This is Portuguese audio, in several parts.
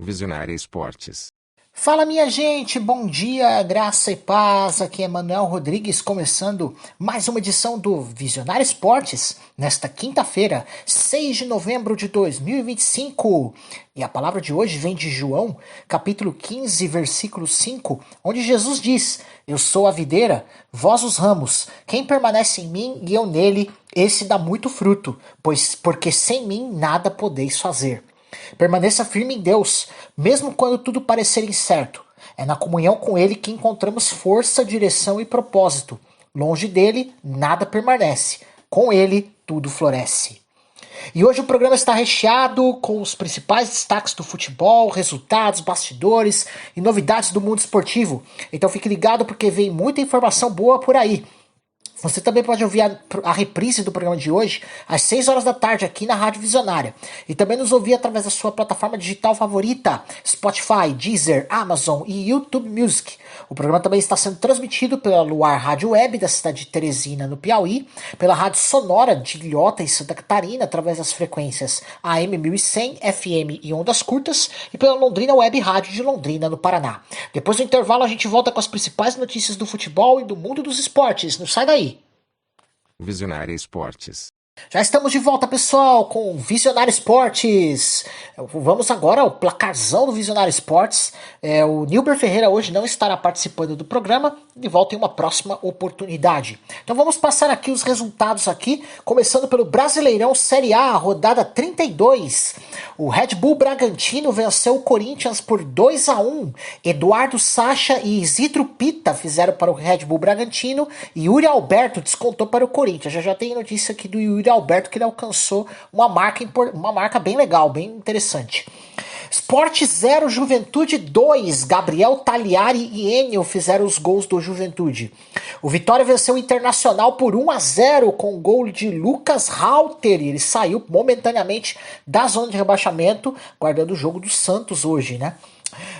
Visionária Esportes. Fala minha gente, bom dia, graça e paz, aqui é Manuel Rodrigues começando mais uma edição do Visionário Esportes, nesta quinta-feira, 6 de novembro de 2025, e a palavra de hoje vem de João, capítulo 15, versículo 5, onde Jesus diz, eu sou a videira, vós os ramos, quem permanece em mim e eu nele, esse dá muito fruto, porque sem mim nada podeis fazer. Permaneça firme em Deus, mesmo quando tudo parecer incerto. É na comunhão com Ele que encontramos força, direção e propósito. Longe dele, nada permanece. Com Ele, tudo floresce. E hoje o programa está recheado com os principais destaques do futebol, resultados, bastidores e novidades do mundo esportivo. Então fique ligado porque vem muita informação boa por aí. Você também pode ouvir a reprise do programa de hoje às 6 horas da tarde aqui na Rádio Visionária. E também nos ouvir através da sua plataforma digital favorita, Spotify, Deezer, Amazon e YouTube Music. O programa também está sendo transmitido pela Luar Rádio Web da cidade de Teresina, no Piauí, pela Rádio Sonora de Ilhota, em Santa Catarina, através das frequências AM 1100, FM e ondas curtas, e pela Londrina Web Rádio de Londrina, no Paraná. Depois do intervalo a gente volta com as principais notícias do futebol e do mundo dos esportes. Não sai daí! Visionária Esportes. Já estamos de volta, pessoal, com Visionário Esportes. Vamos agora ao placarzão do Visionário Esportes. O Nilber Ferreira hoje não estará participando do programa, de volta em uma próxima oportunidade. Então vamos passar aqui os resultados aqui, começando pelo Brasileirão Série A, rodada 32. O Red Bull Bragantino venceu o Corinthians por 2-1. Eduardo Sacha e Isidro Pita fizeram para o Red Bull Bragantino e Yuri Alberto descontou para o Corinthians. Já tem notícia aqui do Yuri Alberto que ele alcançou uma marca bem legal, bem interessante. Sport 0, Juventude 2. Gabriel Tagliari e Enio fizeram os gols do Juventude. O Vitória venceu o Internacional por 1-0 com o gol de Lucas Halter. Ele saiu momentaneamente da zona de rebaixamento, guardando o jogo do Santos hoje, né?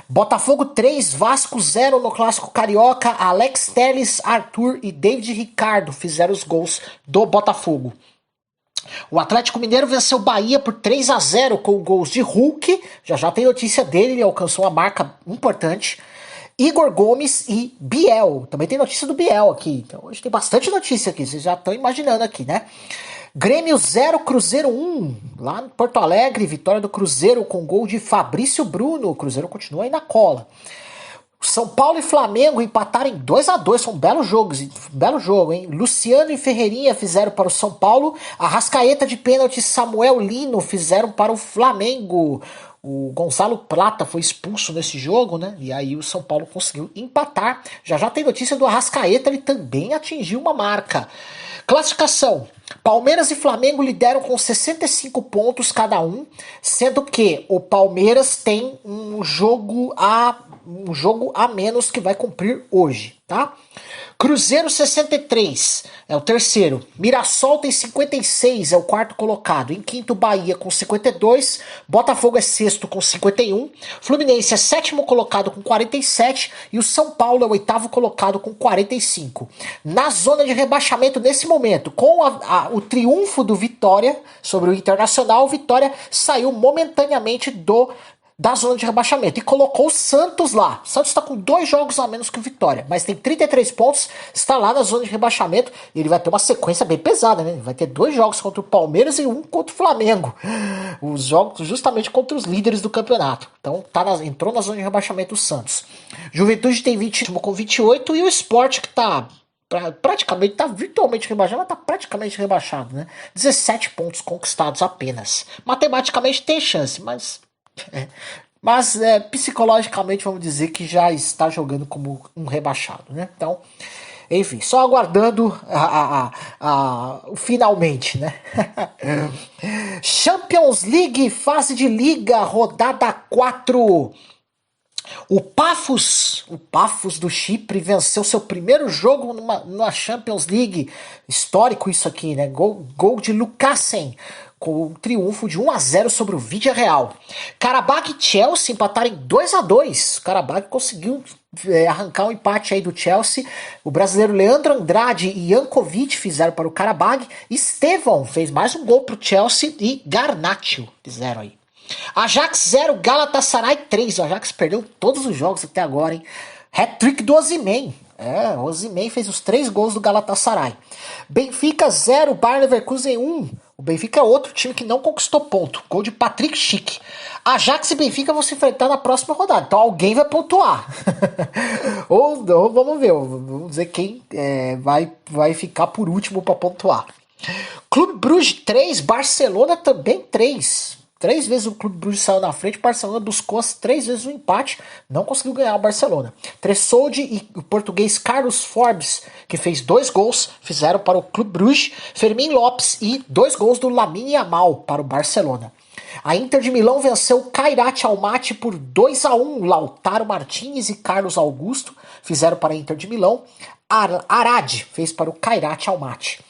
Botafogo 3, Vasco 0 no Clássico Carioca. Alex Telles, Arthur e David Ricardo fizeram os gols do Botafogo. O Atlético Mineiro venceu o Bahia por 3-0 com gols de Hulk. Já tem notícia dele, ele alcançou uma marca importante. Igor Gomes e Biel. Também tem notícia do Biel aqui. Então hoje tem bastante notícia aqui, vocês já estão imaginando aqui, né? Grêmio 0, Cruzeiro 1. Lá em Porto Alegre, vitória do Cruzeiro com gol de Fabrício Bruno. O Cruzeiro continua aí na cola. São Paulo e Flamengo empataram em 2-2, são belos jogos, belo jogo, hein? Luciano e Ferreirinha fizeram para o São Paulo, Arrascaeta de pênalti, Samuel Lino fizeram para o Flamengo. O Gonzalo Plata foi expulso nesse jogo, né? E aí o São Paulo conseguiu empatar. Já tem notícia do Arrascaeta, ele também atingiu uma marca. Classificação. Palmeiras e Flamengo lideram com 65 pontos cada um, sendo que o Palmeiras tem um jogo a menos que vai cumprir hoje, tá? Cruzeiro 63 é o terceiro, Mirassol tem 56, é o quarto colocado, em quinto Bahia com 52, Botafogo é sexto com 51, Fluminense é sétimo colocado com 47 e o São Paulo é o oitavo colocado com 45. Na zona de rebaixamento nesse momento, com o triunfo do Vitória sobre o Internacional, o Vitória saiu momentaneamente da zona de rebaixamento e colocou o Santos lá. O Santos está com 2 jogos a menos que o Vitória, mas tem 33 pontos, está lá na zona de rebaixamento e ele vai ter uma sequência bem pesada, né? Ele vai ter 2 jogos contra o Palmeiras e 1 contra o Flamengo. Os jogos justamente contra os líderes do campeonato. Então entrou na zona de rebaixamento o Santos. Juventude tem 20 com 28 e o Sport que está praticamente, tá virtualmente rebaixado, mas tá praticamente rebaixado, né? 17 pontos conquistados apenas. Matematicamente tem chance, mas psicologicamente vamos dizer que já está jogando como um rebaixado, né? Então, enfim, só aguardando o finalmente, né? Champions League, fase de liga, rodada 4. O Paphos do Chipre venceu seu primeiro jogo numa Champions League. Histórico isso aqui, né? Gol de Lukasen, com o triunfo de 1-0 sobre o Villarreal. Karabakh e Chelsea empataram em 2-2. O Karabakh conseguiu arrancar um empate aí do Chelsea. O brasileiro Leandro Andrade e Jankovic fizeram para o Karabakh. Estevão fez mais um gol para o Chelsea e Garnacho fizeram aí. Ajax 0, Galatasaray 3. O Ajax perdeu todos os jogos até agora, hein? Hat-trick do Osimhen. O Osimhen fez os 3 gols do Galatasaray. Benfica 0, Bayer Leverkusen 1. O Benfica é outro time que não conquistou ponto. Gol de Patrick Schick. Ajax e Benfica vão se enfrentar na próxima rodada. Então alguém vai pontuar. ou vamos ver. Vamos dizer quem vai ficar por último para pontuar. Clube Bruges 3, Barcelona também 3. 3 vezes o Clube Bruges saiu na frente, o Barcelona buscou as 3 vezes o empate, não conseguiu ganhar o Barcelona. Tressoldi e o português Carlos Forbes, que fez 2 gols, fizeram para o Clube Bruges, Fermín Lopes e 2 gols do Lamine Yamal para o Barcelona. A Inter de Milão venceu o Kairat Almaty por 2-1, Lautaro Martinez e Carlos Augusto fizeram para a Inter de Milão, Arad fez para o Kairat Almaty.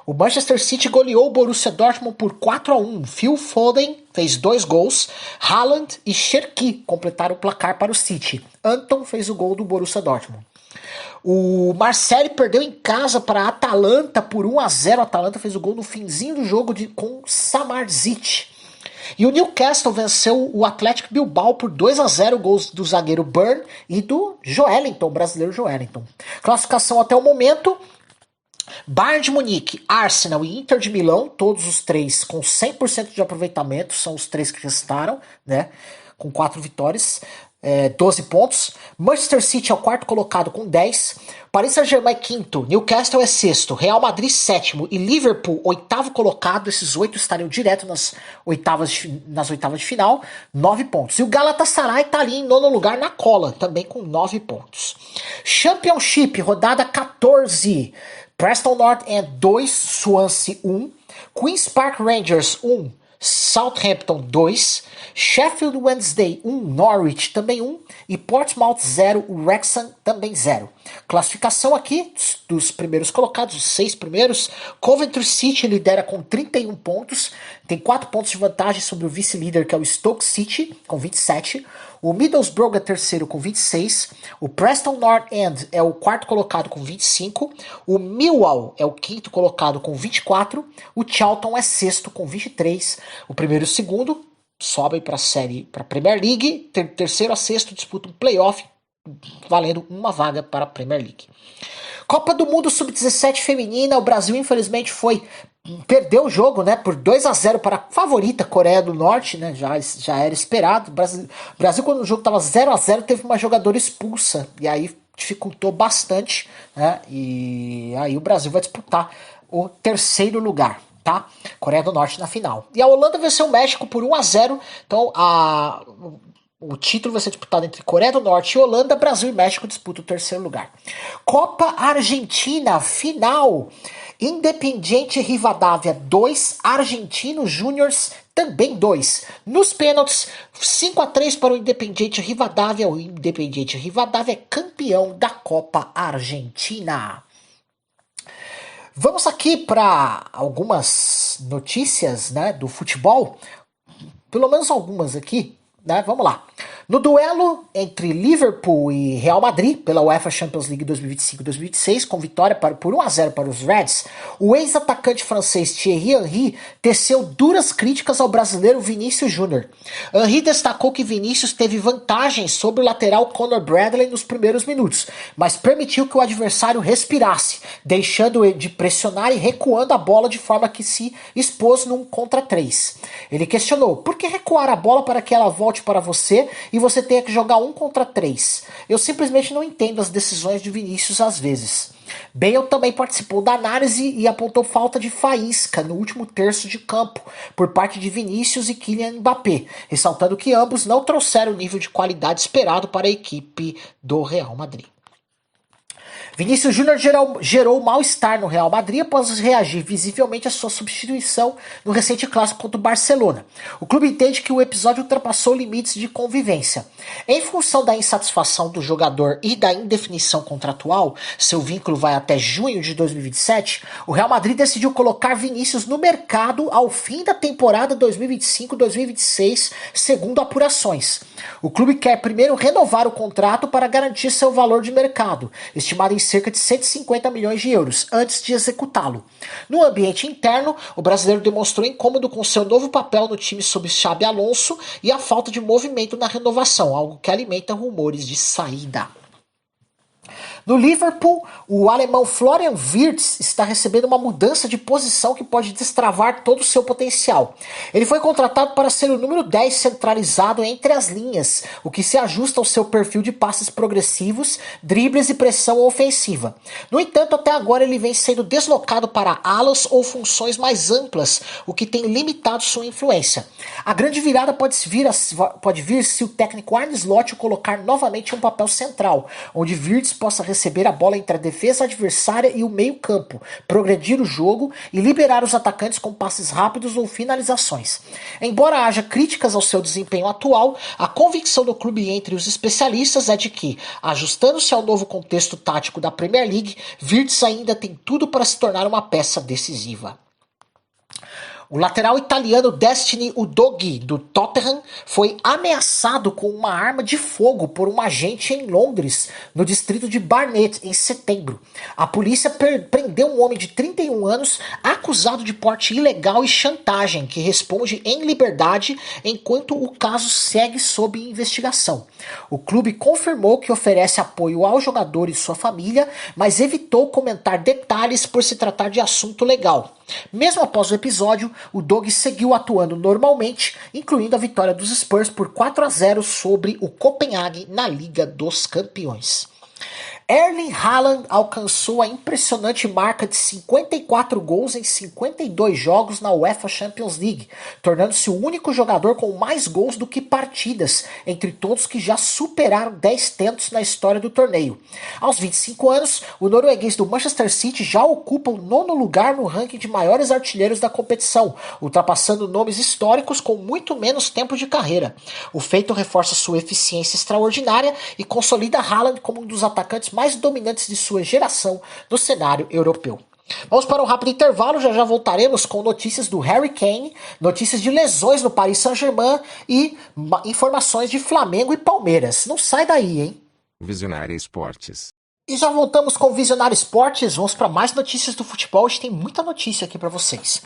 O Manchester City goleou o Borussia Dortmund por 4-1. Phil Foden fez 2 gols. Haaland e Cherki completaram o placar para o City. Anton fez o gol do Borussia Dortmund. O Marseille perdeu em casa para a Atalanta por 1-0. A Atalanta fez o gol no finzinho do jogo com Samardzic. E o Newcastle venceu o Atlético Bilbao por 2-0, gols do zagueiro Burn e do Joelinton, o brasileiro Joelinton. Classificação até o momento: Bayern de Munique, Arsenal e Inter de Milão, todos os 3 com 100% de aproveitamento, são os 3 que restaram, né, com 4 vitórias, 12 pontos. Manchester City é o 4º colocado com 10, Paris Saint-Germain é 5º, Newcastle é 6º, Real Madrid 7º e Liverpool 8º colocado. Esses 8 estariam direto nas oitavas de final, 9 pontos. E o Galatasaray está ali em 9º lugar na cola, também com 9 pontos. Championship, rodada 14. Preston North End 2, Swansea 1, Queen's Park Rangers 1, Southampton 2, Sheffield Wednesday 1, Norwich também 1 e Portsmouth 0, Wrexham também 0. Classificação aqui dos primeiros colocados, os 6 primeiros. Coventry City lidera com 31 pontos, tem 4 pontos de vantagem sobre o vice-líder, que é o Stoke City, com 27. O Middlesbrough é terceiro com 26, o Preston North End é o 4º colocado com 25, o Millwall é o 5º colocado com 24, o Charlton é 6º com 23, o primeiro e o segundo sobem para a Premier League, terceiro a sexto disputam um playoff valendo uma vaga para a Premier League. Copa do Mundo Sub-17 feminina, o Brasil infelizmente perdeu o jogo, né, por 2-0 para a favorita Coreia do Norte, né, já era esperado. Brasil quando o jogo estava 0-0 teve uma jogadora expulsa e aí dificultou bastante, né, e aí o Brasil vai disputar o 3º lugar, tá? Coreia do Norte na final. E a Holanda venceu o México por 1-0, então o título vai ser disputado entre Coreia do Norte e Holanda. Brasil e México disputam o 3º lugar. Copa Argentina, final. Independiente Rivadavia 2, Argentinos Júniors também 2. Nos pênaltis, 5-3 para o Independiente Rivadavia. O Independiente Rivadavia é campeão da Copa Argentina. Vamos aqui para algumas notícias, né, do futebol. Pelo menos algumas aqui, né? Vamos lá. No duelo entre Liverpool e Real Madrid, pela UEFA Champions League 2025-2026, com vitória por 1-0 para os Reds, o ex-atacante francês Thierry Henry teceu duras críticas ao brasileiro Vinícius Júnior. Henry destacou que Vinícius teve vantagem sobre o lateral Conor Bradley nos primeiros minutos, mas permitiu que o adversário respirasse, deixando de pressionar e recuando a bola de forma que se expôs num contra 3. Ele questionou: por que recuar a bola para que ela volte para você e você tenha que jogar 1 contra 3? Eu simplesmente não entendo as decisões de Vinícius às vezes. Bale também participou da análise e apontou falta de faísca no último terço de campo por parte de Vinícius e Kylian Mbappé, ressaltando que ambos não trouxeram o nível de qualidade esperado para a equipe do Real Madrid. Vinícius Júnior gerou mal-estar no Real Madrid após reagir visivelmente à sua substituição no recente clássico contra o Barcelona. O clube entende que o episódio ultrapassou limites de convivência. Em função da insatisfação do jogador e da indefinição contratual, seu vínculo vai até junho de 2027, o Real Madrid decidiu colocar Vinícius no mercado ao fim da temporada 2025-2026, segundo apurações. O clube quer primeiro renovar o contrato para garantir seu valor de mercado, estimado em cerca de 150 milhões de euros, antes de executá-lo. No ambiente interno, o brasileiro demonstrou incômodo com seu novo papel no time sob Xabi Alonso e a falta de movimento na renovação, algo que alimenta rumores de saída. No Liverpool, o alemão Florian Wirtz está recebendo uma mudança de posição que pode destravar todo o seu potencial. Ele foi contratado para ser o número 10 centralizado entre as linhas, o que se ajusta ao seu perfil de passes progressivos, dribles e pressão ofensiva. No entanto, até agora ele vem sendo deslocado para alas ou funções mais amplas, o que tem limitado sua influência. A grande virada pode vir se o técnico Arne Slot o colocar novamente em um papel central, onde Wirtz possa receber a bola entre a defesa adversária e o meio-campo, progredir o jogo e liberar os atacantes com passes rápidos ou finalizações. Embora haja críticas ao seu desempenho atual, a convicção do clube entre os especialistas é de que, ajustando-se ao novo contexto tático da Premier League, Wirtz ainda tem tudo para se tornar uma peça decisiva. O lateral italiano Destiny Udogie, do Tottenham, foi ameaçado com uma arma de fogo por um agente em Londres, no distrito de Barnet, em setembro. A polícia prendeu um homem de 31 anos acusado de porte ilegal e chantagem, que responde em liberdade enquanto o caso segue sob investigação. O clube confirmou que oferece apoio ao jogador e sua família, mas evitou comentar detalhes por se tratar de assunto legal. Mesmo após o episódio, o Doug seguiu atuando normalmente, incluindo a vitória dos Spurs por 4-0 sobre o Copenhague na Liga dos Campeões. Erling Haaland alcançou a impressionante marca de 54 gols em 52 jogos na UEFA Champions League, tornando-se o único jogador com mais gols do que partidas, entre todos que já superaram 10 tentos na história do torneio. Aos 25 anos, o norueguês do Manchester City já ocupa o 9º lugar no ranking de maiores artilheiros da competição, ultrapassando nomes históricos com muito menos tempo de carreira. O feito reforça sua eficiência extraordinária e consolida Haaland como um dos atacantes mais dominantes de sua geração no cenário europeu. Vamos para um rápido intervalo, já voltaremos com notícias do Harry Kane, notícias de lesões no Paris Saint-Germain e informações de Flamengo e Palmeiras. Não sai daí, hein? Visionária Esportes. E já voltamos com o Visionário Esportes, vamos para mais notícias do futebol, hoje tem muita notícia aqui para vocês.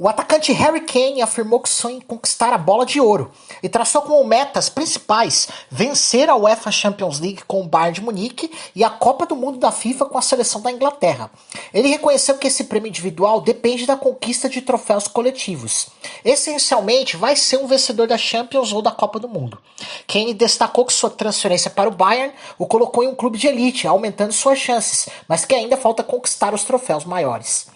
O atacante Harry Kane afirmou que sonha em conquistar a bola de ouro e traçou como metas principais vencer a UEFA Champions League com o Bayern de Munique e a Copa do Mundo da FIFA com a seleção da Inglaterra. Ele reconheceu que esse prêmio individual depende da conquista de troféus coletivos. Essencialmente, vai ser um vencedor da Champions ou da Copa do Mundo. Kane destacou que sua transferência para o Bayern o colocou em um clube de elite, aumentando suas chances, mas que ainda falta conquistar os troféus maiores.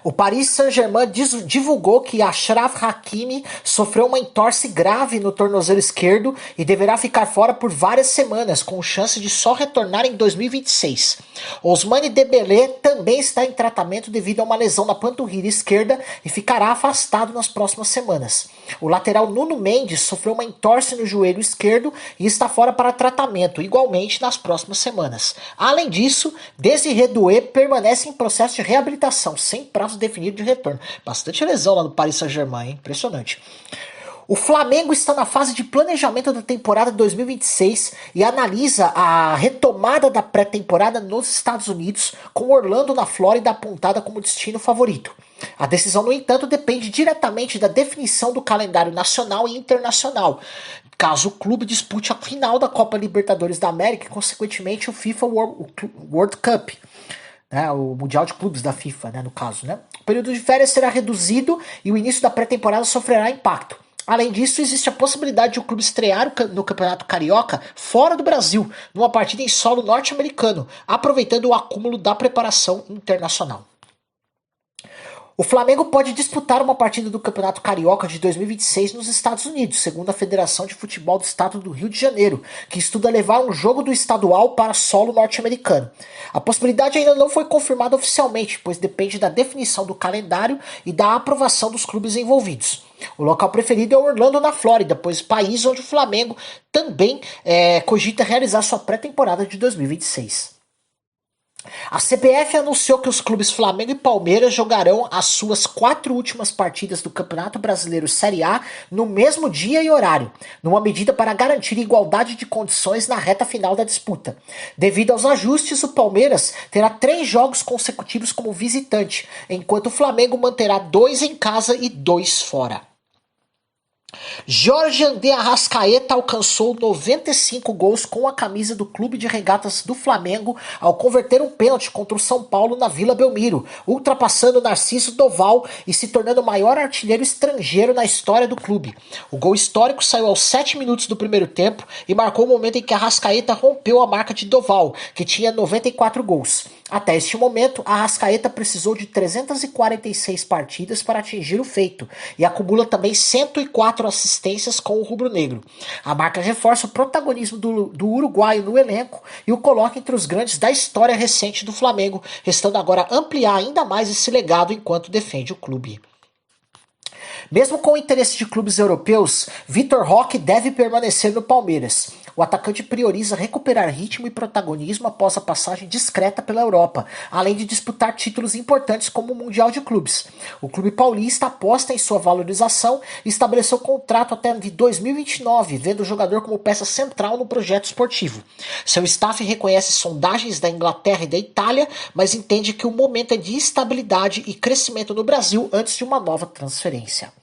O Paris Saint-Germain divulgou que Achraf Hakimi sofreu uma entorse grave no tornozelo esquerdo e deverá ficar fora por várias semanas, com chance de só retornar em 2026. Ousmane Dembélé também está em tratamento devido a uma lesão na panturrilha esquerda e ficará afastado nas próximas semanas. O lateral Nuno Mendes sofreu uma entorse no joelho esquerdo e está fora para tratamento, igualmente nas próximas semanas. Além disso, Désiré Doué permanece em processo de reabilitação, sem prazo definido de retorno. Bastante lesão lá no Paris Saint-Germain, hein? Impressionante. O Flamengo está na fase de planejamento da temporada 2026 e analisa a retomada da pré-temporada nos Estados Unidos, com Orlando, na Flórida, apontada como destino favorito. A decisão, no entanto, depende diretamente da definição do calendário nacional e internacional, caso o clube dispute a final da Copa Libertadores da América e, consequentemente, o FIFA World Cup. O Mundial de Clubes da FIFA, no caso. O período de férias será reduzido e o início da pré-temporada sofrerá impacto. Além disso, existe a possibilidade de o clube estrear no Campeonato Carioca fora do Brasil, numa partida em solo norte-americano, aproveitando o acúmulo da preparação internacional. O Flamengo pode disputar uma partida do Campeonato Carioca de 2026 nos Estados Unidos, segundo a Federação de Futebol do Estado do Rio de Janeiro, que estuda levar um jogo do estadual para solo norte-americano. A possibilidade ainda não foi confirmada oficialmente, pois depende da definição do calendário e da aprovação dos clubes envolvidos. O local preferido é Orlando, na Flórida, pois país onde o Flamengo também cogita realizar sua pré-temporada de 2026. A CBF anunciou que os clubes Flamengo e Palmeiras jogarão as suas 4 últimas partidas do Campeonato Brasileiro Série A no mesmo dia e horário, numa medida para garantir igualdade de condições na reta final da disputa. Devido aos ajustes, o Palmeiras terá 3 jogos consecutivos como visitante, enquanto o Flamengo manterá 2 em casa e 2 fora. Jorge André Arrascaeta alcançou 95 gols com a camisa do Clube de Regatas do Flamengo ao converter um pênalti contra o São Paulo na Vila Belmiro, ultrapassando Narciso Doval e se tornando o maior artilheiro estrangeiro na história do clube. O gol histórico saiu aos 7 minutos do primeiro tempo e marcou o momento em que Arrascaeta rompeu a marca de Doval, que tinha 94 gols. Até este momento, Arrascaeta precisou de 346 partidas para atingir o feito e acumula também 104 assistências com o rubro-negro. A marca reforça o protagonismo do uruguaio no elenco e o coloca entre os grandes da história recente do Flamengo, restando agora ampliar ainda mais esse legado enquanto defende o clube. Mesmo com o interesse de clubes europeus, Vitor Roque deve permanecer no Palmeiras. O atacante prioriza recuperar ritmo e protagonismo após a passagem discreta pela Europa, além de disputar títulos importantes como o Mundial de Clubes. O clube paulista aposta em sua valorização e estabeleceu contrato até 2029, vendo o jogador como peça central no projeto esportivo. Seu staff reconhece sondagens da Inglaterra e da Itália, mas entende que o momento é de estabilidade e crescimento no Brasil antes de uma nova transferência.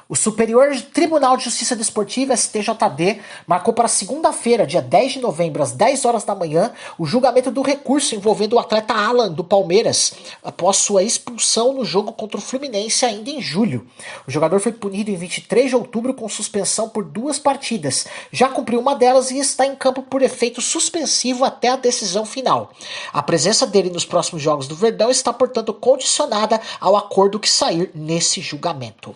O Superior Tribunal de Justiça Desportiva, STJD, marcou para segunda-feira, dia 10 de novembro, às 10 horas da manhã, o julgamento do recurso envolvendo o atleta Alan, do Palmeiras, após sua expulsão no jogo contra o Fluminense ainda em julho. O jogador foi punido em 23 de outubro com suspensão por 2 partidas. Já cumpriu uma delas e está em campo por efeito suspensivo até a decisão final. A presença dele nos próximos jogos do Verdão está, portanto, condicionada ao acordo que sair nesse julgamento.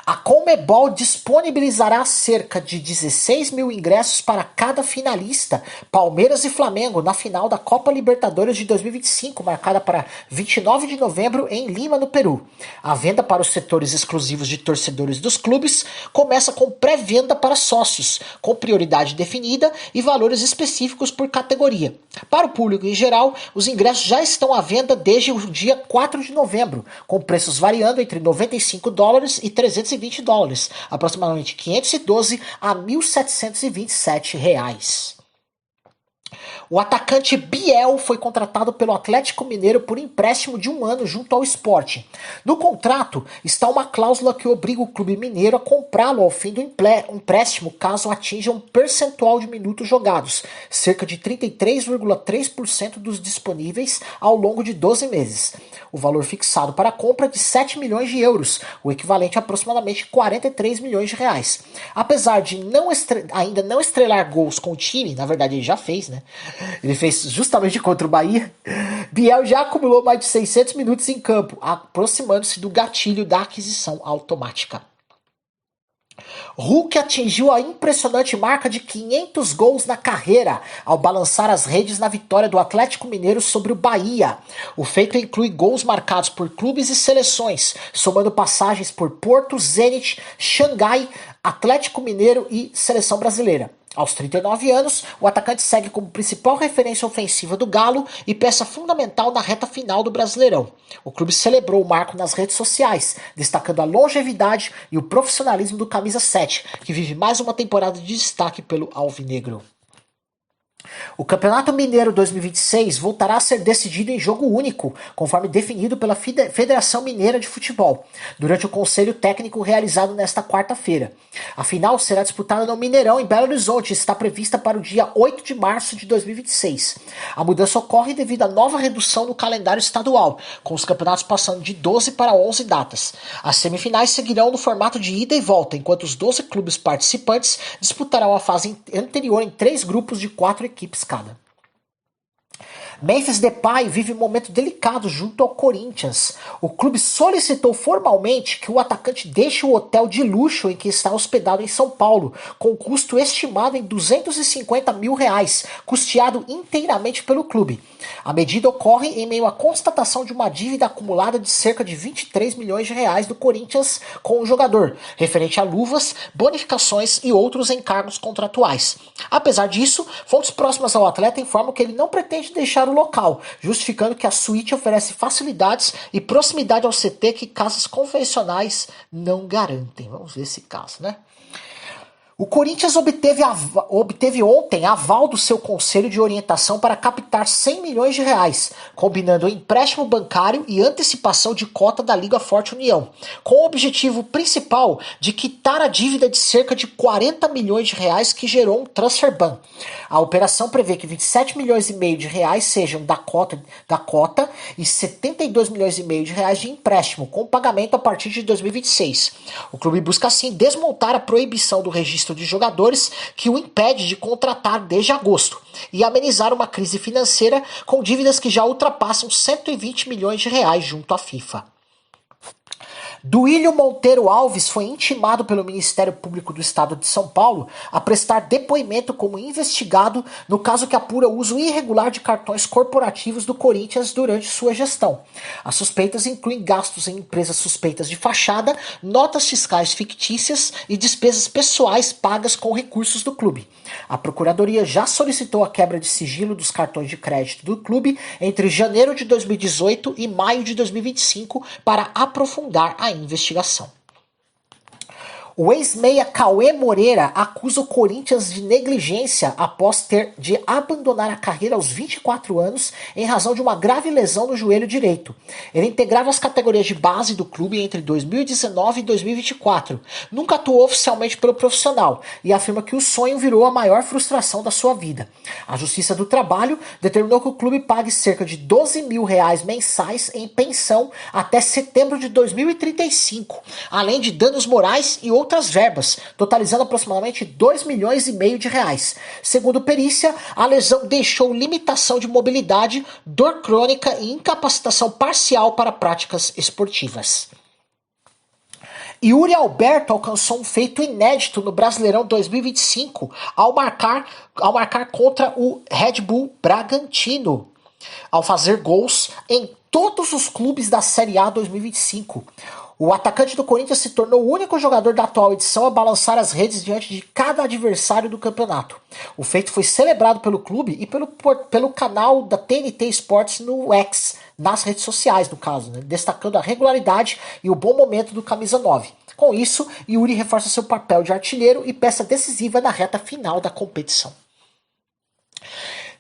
A Conmebol disponibilizará cerca de 16 mil ingressos para cada finalista, Palmeiras e Flamengo, na final da Copa Libertadores de 2025, marcada para 29 de novembro em Lima, no Peru. A venda para os setores exclusivos de torcedores dos clubes começa com pré-venda para sócios, com prioridade definida e valores específicos por categoria. Para o público em geral, os ingressos já estão à venda desde o dia 4 de novembro, com preços variando entre $95 e $320, aproximadamente 512 a 1.727 reais. O atacante Biel foi contratado pelo Atlético Mineiro por empréstimo de 1 ano junto ao Sport. No contrato está uma cláusula que obriga o clube mineiro a comprá-lo ao fim do empréstimo caso atinja um percentual de minutos jogados, cerca de 33,3% dos disponíveis ao longo de 12 meses. O valor fixado para a compra é de 7 milhões de euros, o equivalente a aproximadamente 43 milhões de reais. Apesar de ainda não estrelar gols com o time, na verdade ele já fez, né? Ele fez justamente contra o Bahia. Biel já acumulou mais de 600 minutos em campo, aproximando-se do gatilho da aquisição automática. Hulk atingiu a impressionante marca de 500 gols na carreira ao balançar as redes na vitória do Atlético Mineiro sobre o Bahia. O feito inclui gols marcados por clubes e seleções, somando passagens por Porto, Zenit, Xangai, Atlético Mineiro e Seleção Brasileira. Aos 39 anos, o atacante segue como principal referência ofensiva do Galo e peça fundamental na reta final do Brasileirão. O clube celebrou o marco nas redes sociais, destacando a longevidade e o profissionalismo do Camisa 7, que vive mais uma temporada de destaque pelo Alvinegro. O Campeonato Mineiro 2026 voltará a ser decidido em jogo único, conforme definido pela Federação Mineira de Futebol, durante o conselho técnico realizado nesta quarta-feira. A final será disputada no Mineirão, em Belo Horizonte, e está prevista para o dia 8 de março de 2026. A mudança ocorre devido à nova redução no calendário estadual, com os campeonatos passando de 12 para 11 datas. As semifinais seguirão no formato de ida e volta, enquanto os 12 clubes participantes disputarão a fase anterior em 3 grupos de 4 equipes cada. Memphis Depay vive um momento delicado junto ao Corinthians. O clube solicitou formalmente que o atacante deixe o hotel de luxo em que está hospedado em São Paulo, com custo estimado em R$250 mil, custeado inteiramente pelo clube. A medida ocorre em meio à constatação de uma dívida acumulada de cerca de R$23 milhões do Corinthians com o jogador, referente a luvas, bonificações e outros encargos contratuais. Apesar disso, fontes próximas ao atleta informam que ele não pretende deixar o local, justificando que a suíte oferece facilidades e proximidade ao CT que casas convencionais não garantem. Vamos ver esse caso, né? O Corinthians obteve ontem aval do seu conselho de orientação para captar R$100 milhões, combinando empréstimo bancário e antecipação de cota da Liga Forte União, com o objetivo principal de quitar a dívida de cerca de R$40 milhões que gerou um transfer ban. A operação prevê que R$27,5 milhões sejam da cota e R$72,5 milhões de empréstimo, com pagamento a partir de 2026. O clube busca assim desmontar a proibição do registro de jogadores que o impede de contratar desde agosto e amenizar uma crise financeira com dívidas que já ultrapassam R$120 milhões junto à FIFA. Duílio Monteiro Alves foi intimado pelo Ministério Público do Estado de São Paulo a prestar depoimento como investigado no caso que apura o uso irregular de cartões corporativos do Corinthians durante sua gestão. As suspeitas incluem gastos em empresas suspeitas de fachada, notas fiscais fictícias e despesas pessoais pagas com recursos do clube. A Procuradoria já solicitou a quebra de sigilo dos cartões de crédito do clube entre janeiro de 2018 e maio de 2025 para aprofundar a investigação. O ex-meia Cauê Moreira acusa o Corinthians de negligência após ter de abandonar a carreira aos 24 anos em razão de uma grave lesão no joelho direito. Ele integrava as categorias de base do clube entre 2019 e 2024. Nunca atuou oficialmente pelo profissional e afirma que o sonho virou a maior frustração da sua vida. A Justiça do Trabalho determinou que o clube pague cerca de R$12 mil mensais em pensão até setembro de 2035, além de danos morais e outras verbas, totalizando aproximadamente R$2,5 milhões. Segundo perícia, a lesão deixou limitação de mobilidade, dor crônica e incapacitação parcial para práticas esportivas. Yuri Alberto alcançou um feito inédito no Brasileirão 2025 ao marcar contra o Red Bull Bragantino, ao fazer gols em todos os clubes da Série A 2025. O atacante do Corinthians se tornou o único jogador da atual edição a balançar as redes diante de cada adversário do campeonato. O feito foi celebrado pelo clube e pelo canal da TNT Sports no X, nas redes sociais, no caso, né, destacando a regularidade e o bom momento do camisa 9. Com isso, Yuri reforça seu papel de artilheiro e peça decisiva na reta final da competição.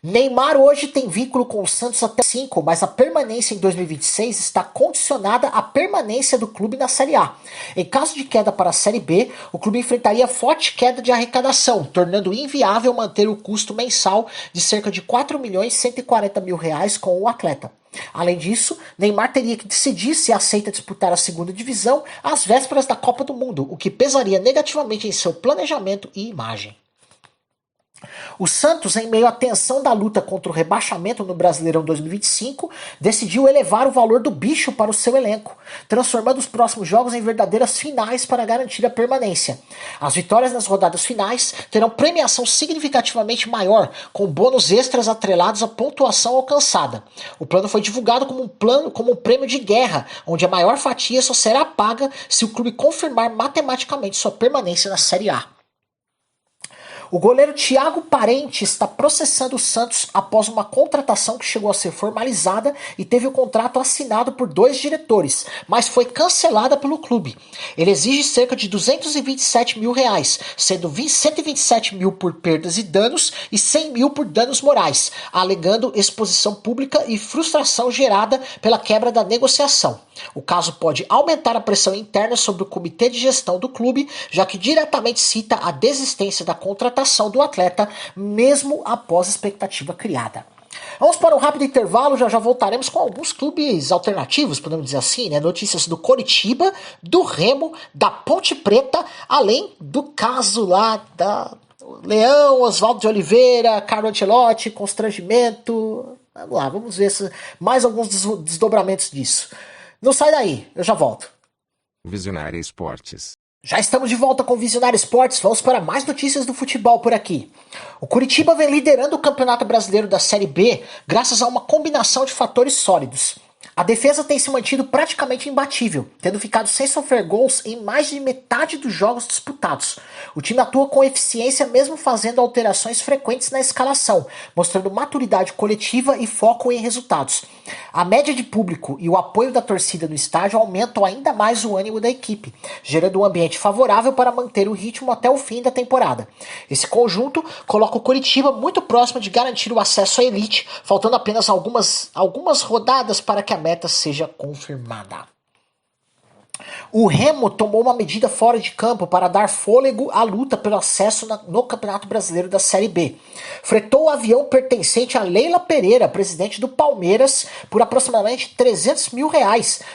Neymar hoje tem vínculo com o Santos até 5, mas a permanência em 2026 está condicionada à permanência do clube na Série A. Em caso de queda para a Série B, o clube enfrentaria forte queda de arrecadação, tornando inviável manter o custo mensal de cerca de R$4,140 mil com o atleta. Além disso, Neymar teria que decidir se aceita disputar a segunda divisão às vésperas da Copa do Mundo, o que pesaria negativamente em seu planejamento e imagem. O Santos, em meio à tensão da luta contra o rebaixamento no Brasileirão 2025, decidiu elevar o valor do bicho para o seu elenco, transformando os próximos jogos em verdadeiras finais para garantir a permanência. As vitórias nas rodadas finais terão premiação significativamente maior, com bônus extras atrelados à pontuação alcançada. O plano foi divulgado como um prêmio de guerra, onde a maior fatia só será paga se o clube confirmar matematicamente sua permanência na Série A. O goleiro Thiago Parente está processando o Santos após uma contratação que chegou a ser formalizada e teve o contrato assinado por 2 diretores, mas foi cancelada pelo clube. Ele exige cerca de R$227 mil, sendo 127 mil por perdas e danos e 100 mil por danos morais, alegando exposição pública e frustração gerada pela quebra da negociação. O caso pode aumentar a pressão interna sobre o comitê de gestão do clube, já que diretamente cita a desistência da contratação do atleta, mesmo após a expectativa criada. Vamos para um rápido intervalo, já voltaremos com alguns clubes alternativos, podemos dizer assim, né? Notícias do Coritiba, do Remo, da Ponte Preta, além do caso lá da Leão, Oswaldo de Oliveira, Carlo Ancelotti, constrangimento, Vamos lá, vamos ver mais alguns desdobramentos disso. Não sai daí, eu já volto. Visionária Esportes. Já estamos de volta com o Visionário Esportes, vamos para mais notícias do futebol por aqui. O Curitiba vem liderando o Campeonato Brasileiro da Série B graças a uma combinação de fatores sólidos. A defesa tem se mantido praticamente imbatível, tendo ficado sem sofrer gols em mais de metade dos jogos disputados. O time atua com eficiência mesmo fazendo alterações frequentes na escalação, mostrando maturidade coletiva e foco em resultados. A média de público e o apoio da torcida no estádio aumentam ainda mais o ânimo da equipe, gerando um ambiente favorável para manter o ritmo até o fim da temporada. Esse conjunto coloca o Curitiba muito próximo de garantir o acesso à elite, faltando apenas algumas rodadas para que a meta seja confirmada. O Remo tomou uma medida fora de campo para dar fôlego à luta pelo acesso no Campeonato Brasileiro da Série B. Fretou o avião pertencente a Leila Pereira, presidente do Palmeiras, por aproximadamente R$300 mil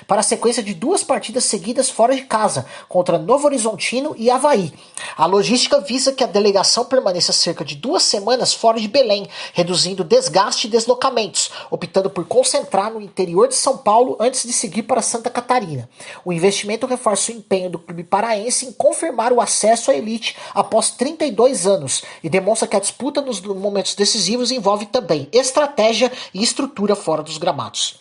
para a sequência de 2 partidas seguidas fora de casa, contra Novo Horizontino e Avaí. A logística visa que a delegação permaneça cerca de 2 semanas fora de Belém, reduzindo desgaste e deslocamentos, optando por concentrar no interior de São Paulo antes de seguir para Santa Catarina. O investimento reforça o empenho do clube paraense em confirmar o acesso à elite após 32 anos e demonstra que a disputa nos momentos decisivos envolve também estratégia e estrutura fora dos gramados.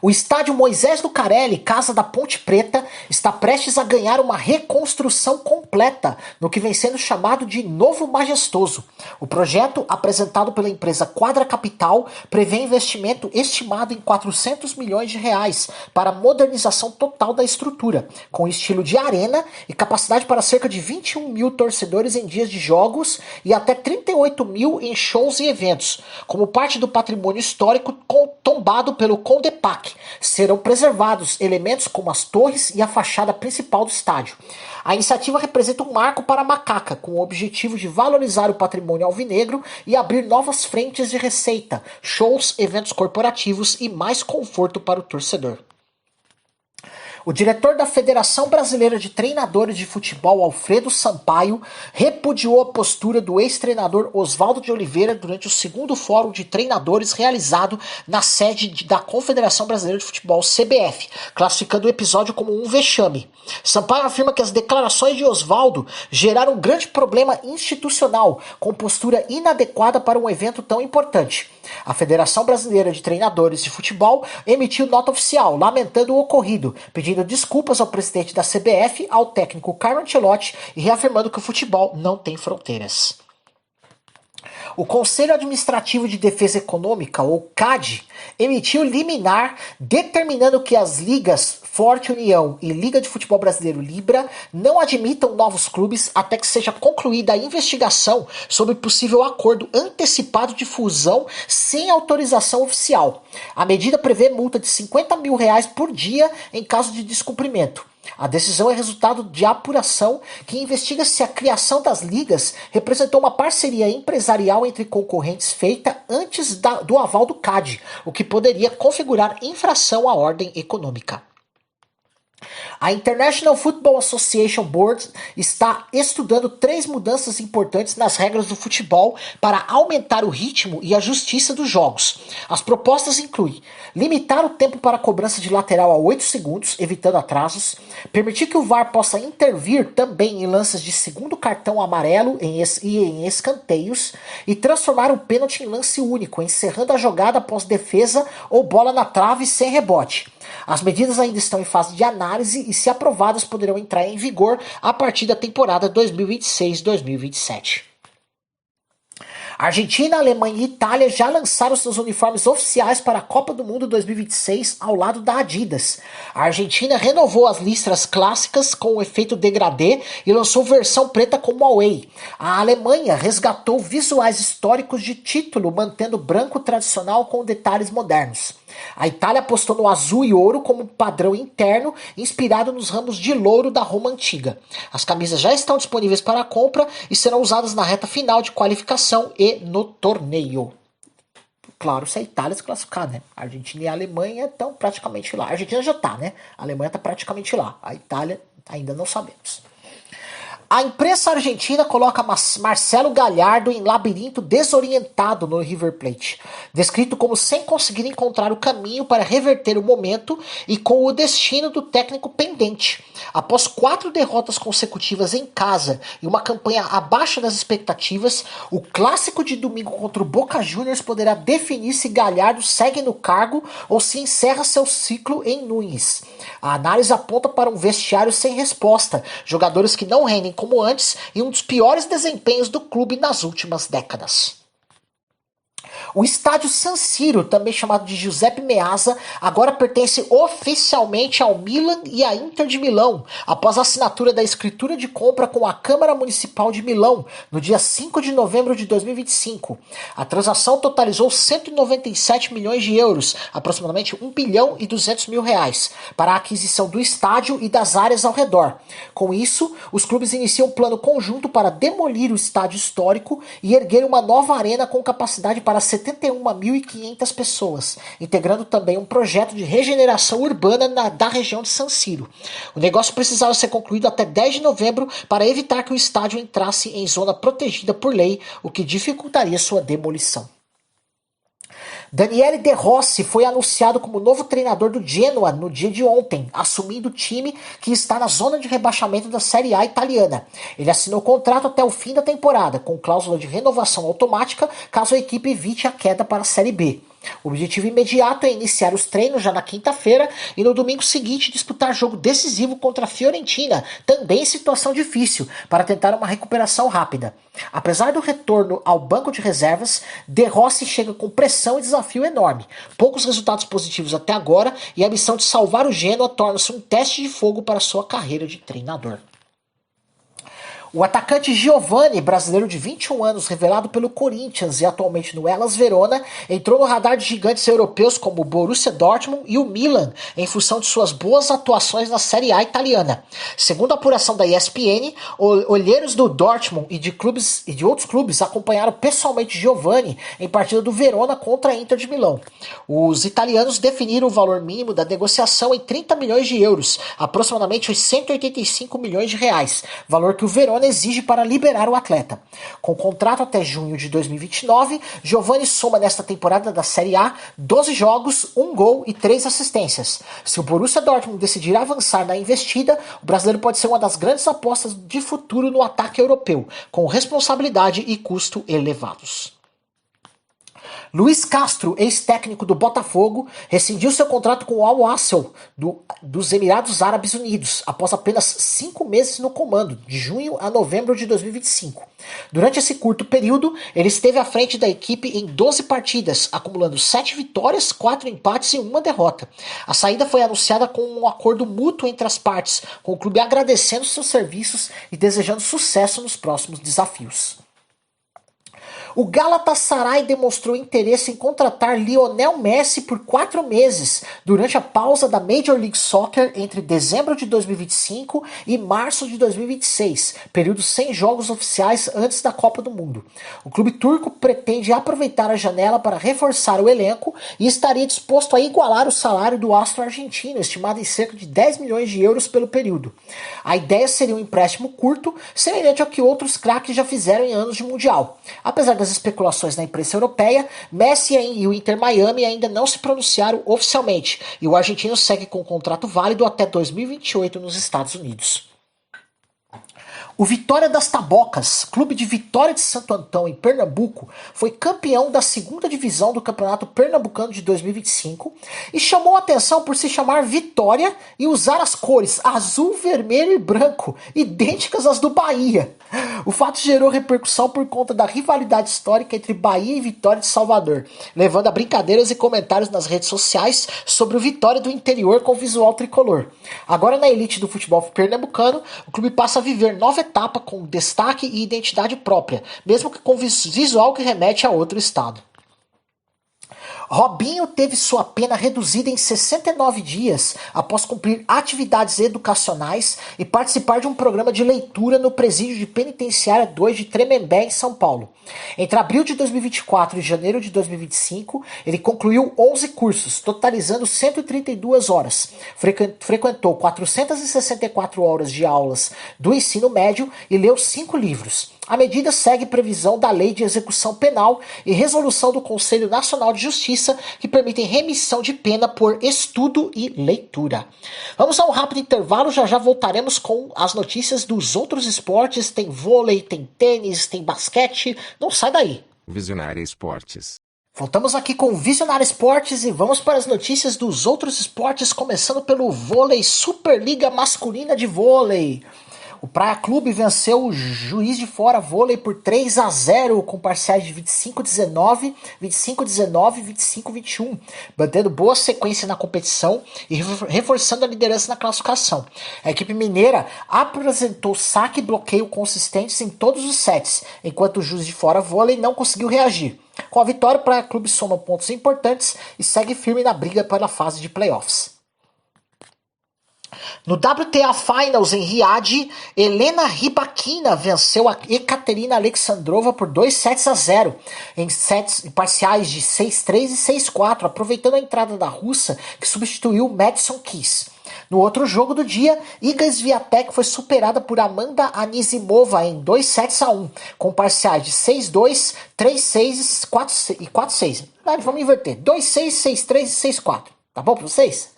O estádio Moisés Lucarelli, casa da Ponte Preta, está prestes a ganhar uma reconstrução completa, no que vem sendo chamado de Novo Majestoso. O projeto, apresentado pela empresa Quadra Capital, prevê investimento estimado em R$400 milhões para a modernização total da estrutura, com estilo de arena e capacidade para cerca de 21 mil torcedores em dias de jogos e até 38 mil em shows e eventos, como parte do patrimônio histórico tombado pelo Condepac. Serão preservados elementos como as torres e a fachada principal do estádio. A iniciativa representa um marco para a Macaca, com o objetivo de valorizar o patrimônio alvinegro e abrir novas frentes de receita, shows, eventos corporativos e mais conforto para o torcedor. O diretor da Federação Brasileira de Treinadores de Futebol, Alfredo Sampaio, repudiou a postura do ex-treinador Oswaldo de Oliveira durante o segundo Fórum de Treinadores realizado na sede da Confederação Brasileira de Futebol, CBF, classificando o episódio como um vexame. Sampaio afirma que as declarações de Oswaldo geraram um grande problema institucional, com postura inadequada para um evento tão importante. A Federação Brasileira de Treinadores de Futebol emitiu nota oficial lamentando o ocorrido, pedindo desculpas ao presidente da CBF, ao técnico Carlo Ancelotti e reafirmando que o futebol não tem fronteiras. O Conselho Administrativo de Defesa Econômica, ou CAD, emitiu liminar determinando que as ligas Forte União e Liga de Futebol Brasileiro Libra não admitam novos clubes até que seja concluída a investigação sobre possível acordo antecipado de fusão sem autorização oficial. A medida prevê multa de R$50 mil por dia em caso de descumprimento. A decisão é resultado de apuração que investiga se a criação das ligas representou uma parceria empresarial entre concorrentes feita antes do aval do CAD, o que poderia configurar infração à ordem econômica. A International Football Association Board está estudando 3 mudanças importantes nas regras do futebol para aumentar o ritmo e a justiça dos jogos. As propostas incluem limitar o tempo para a cobrança de lateral a 8 segundos, evitando atrasos, permitir que o VAR possa intervir também em lances de segundo cartão amarelo e em escanteios, e transformar o pênalti em lance único, encerrando a jogada após defesa ou bola na trave sem rebote. As medidas ainda estão em fase de análise e, se aprovadas, poderão entrar em vigor a partir da temporada 2026-2027. Argentina, Alemanha e Itália já lançaram seus uniformes oficiais para a Copa do Mundo 2026 ao lado da Adidas. A Argentina renovou as listras clássicas com o efeito degradê e lançou versão preta como away. A Alemanha resgatou visuais históricos de título, mantendo branco tradicional com detalhes modernos. A Itália apostou no azul e ouro como padrão interno, inspirado nos ramos de louro da Roma antiga. As camisas já estão disponíveis para compra e serão usadas na reta final de qualificação e no torneio. Claro, se a Itália se classificar, né? A Argentina e a Alemanha estão praticamente lá. A Argentina já está, né? A Alemanha está praticamente lá. A Itália ainda não sabemos. A imprensa argentina coloca Marcelo Gallardo em labirinto desorientado no River Plate, descrito como sem conseguir encontrar o caminho para reverter o momento e com o destino do técnico pendente. Após 4 derrotas consecutivas em casa e uma campanha abaixo das expectativas, o clássico de domingo contra o Boca Juniors poderá definir se Gallardo segue no cargo ou se encerra seu ciclo em Núñez. A análise aponta para um vestiário sem resposta, jogadores que não rendem como antes e um dos piores desempenhos do clube nas últimas décadas. O estádio San Siro, também chamado de Giuseppe Meazza, agora pertence oficialmente ao Milan e à Inter de Milão, após a assinatura da escritura de compra com a Câmara Municipal de Milão, no dia 5 de novembro de 2025. A transação totalizou 197 milhões de euros, aproximadamente 1 bilhão e 200 mil reais, para a aquisição do estádio e das áreas ao redor. Com isso, os clubes iniciam um plano conjunto para demolir o estádio histórico e erguer uma nova arena com capacidade para 71.500 pessoas, integrando também um projeto de regeneração urbana da região de San Siro. O negócio precisava ser concluído até 10 de novembro para evitar que o estádio entrasse em zona protegida por lei, o que dificultaria sua demolição. Daniele De Rossi foi anunciado como novo treinador do Genoa no dia de ontem, assumindo o time que está na zona de rebaixamento da Série A italiana. Ele assinou contrato até o fim da temporada, com cláusula de renovação automática caso a equipe evite a queda para a Série B. O objetivo imediato é iniciar os treinos já na quinta-feira e no domingo seguinte disputar jogo decisivo contra a Fiorentina, também em situação difícil, para tentar uma recuperação rápida. Apesar do retorno ao banco de reservas, De Rossi chega com pressão e desafio enorme. Poucos resultados positivos até agora e a missão de salvar o Genoa torna-se um teste de fogo para sua carreira de treinador. O atacante Giovani, brasileiro de 21 anos, revelado pelo Corinthians e atualmente no Hellas Verona, entrou no radar de gigantes europeus como o Borussia Dortmund e o Milan, em função de suas boas atuações na Série A italiana. Segundo a apuração da ESPN, olheiros do Dortmund e de outros clubes acompanharam pessoalmente Giovani em partida do Verona contra a Inter de Milão. Os italianos definiram o valor mínimo da negociação em 30 milhões de euros, aproximadamente 185 milhões de reais, valor que o Verona exige para liberar o atleta. Com contrato até junho de 2029, Giovani soma nesta temporada da Série A 12 jogos, 1 gol e 3 assistências. Se o Borussia Dortmund decidir avançar na investida, o brasileiro pode ser uma das grandes apostas de futuro no ataque europeu, com responsabilidade e custo elevados. Luiz Castro, ex-técnico do Botafogo, rescindiu seu contrato com o Al-Wassel dos Emirados Árabes Unidos, após apenas 5 meses no comando, de junho a novembro de 2025. Durante esse curto período, ele esteve à frente da equipe em 12 partidas, acumulando 7 vitórias, 4 empates e 1 derrota. A saída foi anunciada com um acordo mútuo entre as partes, com o clube agradecendo seus serviços e desejando sucesso nos próximos desafios. O Galatasaray demonstrou interesse em contratar Lionel Messi por 4 meses, durante a pausa da Major League Soccer entre dezembro de 2025 e março de 2026, período sem jogos oficiais antes da Copa do Mundo. O clube turco pretende aproveitar a janela para reforçar o elenco e estaria disposto a igualar o salário do astro argentino, estimado em cerca de 10 milhões de euros pelo período. A ideia seria um empréstimo curto, semelhante ao que outros craques já fizeram em anos de Mundial. Apesar das especulações na imprensa europeia, Messi e o Inter Miami ainda não se pronunciaram oficialmente, e o argentino segue com um contrato válido até 2028 nos Estados Unidos. O Vitória das Tabocas, clube de Vitória de Santo Antão, em Pernambuco, foi campeão da 2ª divisão do Campeonato Pernambucano de 2025 e chamou a atenção por se chamar Vitória e usar as cores azul, vermelho e branco, idênticas às do Bahia. O fato gerou repercussão por conta da rivalidade histórica entre Bahia e Vitória de Salvador, levando a brincadeiras e comentários nas redes sociais sobre o Vitória do interior com visual tricolor. Agora na elite do futebol pernambucano, o clube passa a viver nova etapa com destaque e identidade própria, mesmo que com visual que remete a outro estado. Robinho teve sua pena reduzida em 69 dias após cumprir atividades educacionais e participar de um programa de leitura no presídio de penitenciária 2 de Tremembé, em São Paulo. Entre abril de 2024 e janeiro de 2025, ele concluiu 11 cursos, totalizando 132 horas. Frequentou 464 horas de aulas do ensino médio e leu 5 livros. A medida segue previsão da Lei de Execução Penal e resolução do Conselho Nacional de Justiça que permitem remissão de pena por estudo e leitura. Vamos a um rápido intervalo, já voltaremos com as notícias dos outros esportes. Tem vôlei, tem tênis, tem basquete. Não sai daí. Visionária Esportes. Voltamos aqui com o Visionário Esportes e vamos para as notícias dos outros esportes, começando pelo vôlei, Superliga Masculina de Vôlei. O Praia Clube venceu o Juiz de Fora Vôlei por 3-0 com parciais de 25-19, 25-19 e 25-21, mantendo boa sequência na competição e reforçando a liderança na classificação. A equipe mineira apresentou saque e bloqueio consistentes em todos os sets, enquanto o Juiz de Fora Vôlei não conseguiu reagir. Com a vitória, o Praia Clube soma pontos importantes e segue firme na briga pela fase de playoffs. No WTA Finals em Riad, Helena Rybakina venceu a Ekaterina Alexandrova por 2-0 em parciais de 6-3 e 6-4, aproveitando a entrada da russa que substituiu Madison Keys. No outro jogo do dia, Iga Swiatek foi superada por Amanda Anisimova em 2-1, com parciais de 6-2, 3-6 e 4-6. Vamos inverter, 2-6, 6-3 e 6-4. Tá bom pra vocês?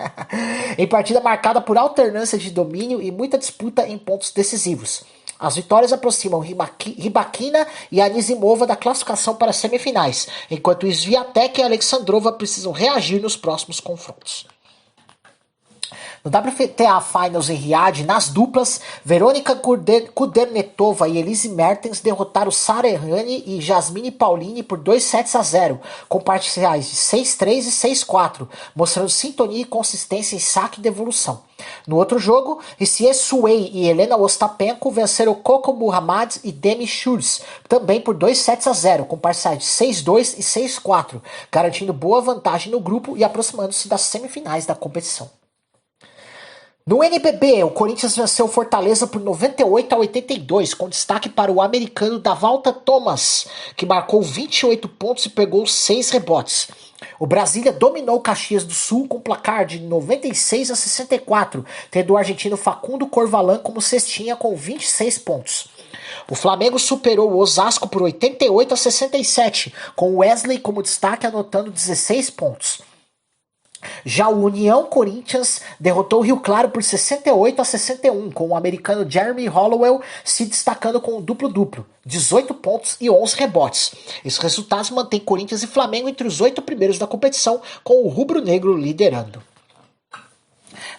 Em partida marcada por alternância de domínio e muita disputa em pontos decisivos. As vitórias aproximam Rybakina e Anisimova da classificação para as semifinais, enquanto Swiatek e Alexandrova precisam reagir nos próximos confrontos. No WTA Finals em Riad, nas duplas, Verônica Kudernetova e Elise Mertens derrotaram Sara Errani e Jasmine Paolini por 2-0, com parciais de 6-3 e 6-4, mostrando sintonia e consistência em saque e devolução. No outro jogo, Xie Suwei e Helena Ostapenko venceram Coco Muhammad e Demi Schultz, também por 2-0, com parciais de 6-2 e 6-4, garantindo boa vantagem no grupo e aproximando-se das semifinais da competição. No NBB, o Corinthians venceu o Fortaleza por 98-82, com destaque para o americano Davalta Thomas, que marcou 28 pontos e pegou 6 rebotes. O Brasília dominou o Caxias do Sul com placar de 96-64, tendo o argentino Facundo Corvalan como cestinha com 26 pontos. O Flamengo superou o Osasco por 88-67, com Wesley como destaque anotando 16 pontos. Já o União Corinthians derrotou o Rio Claro por 68-61, com o americano Jeremy Hollowell se destacando com um duplo-duplo, 18 pontos e 11 rebotes. Esses resultados mantêm Corinthians e Flamengo entre os 8 primeiros da competição, com o rubro-negro liderando.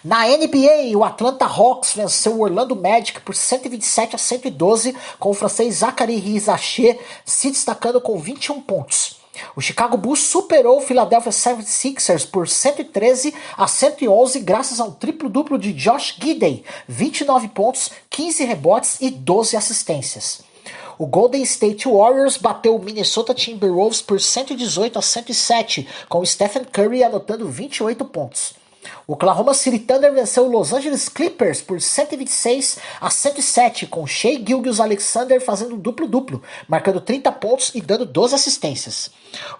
Na NBA, o Atlanta Hawks venceu o Orlando Magic por 127-112, com o francês Zachary Rizaché se destacando com 21 pontos. O Chicago Bulls superou o Philadelphia 76ers por 113-111 graças a um triplo-duplo de Josh Giddey, 29 pontos, 15 rebotes e 12 assistências. O Golden State Warriors bateu o Minnesota Timberwolves por 118-107, com o Stephen Curry anotando 28 pontos. O Oklahoma City Thunder venceu o Los Angeles Clippers por 126-107, com Shai Gilgeous-Alexander fazendo um duplo-duplo, marcando 30 pontos e dando 12 assistências.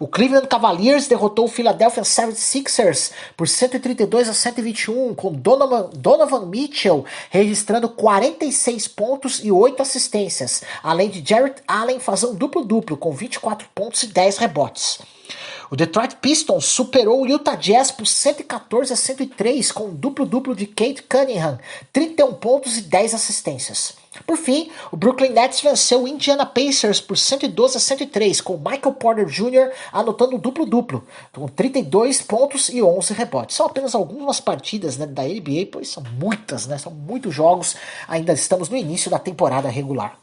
O Cleveland Cavaliers derrotou o Philadelphia 76ers por 132-121, com Donovan Mitchell registrando 46 pontos e 8 assistências, além de Jarrett Allen fazendo um duplo-duplo, com 24 pontos e 10 rebotes. O Detroit Pistons superou o Utah Jazz por 114-103 com um duplo-duplo de Cade Cunningham, 31 pontos e 10 assistências. Por fim, o Brooklyn Nets venceu o Indiana Pacers por 112-103 com Michael Porter Jr. anotando um duplo-duplo, com 32 pontos e 11 rebotes. São apenas algumas partidas, né, da NBA, pois são muitas, né, são muitos jogos, ainda estamos no início da temporada regular.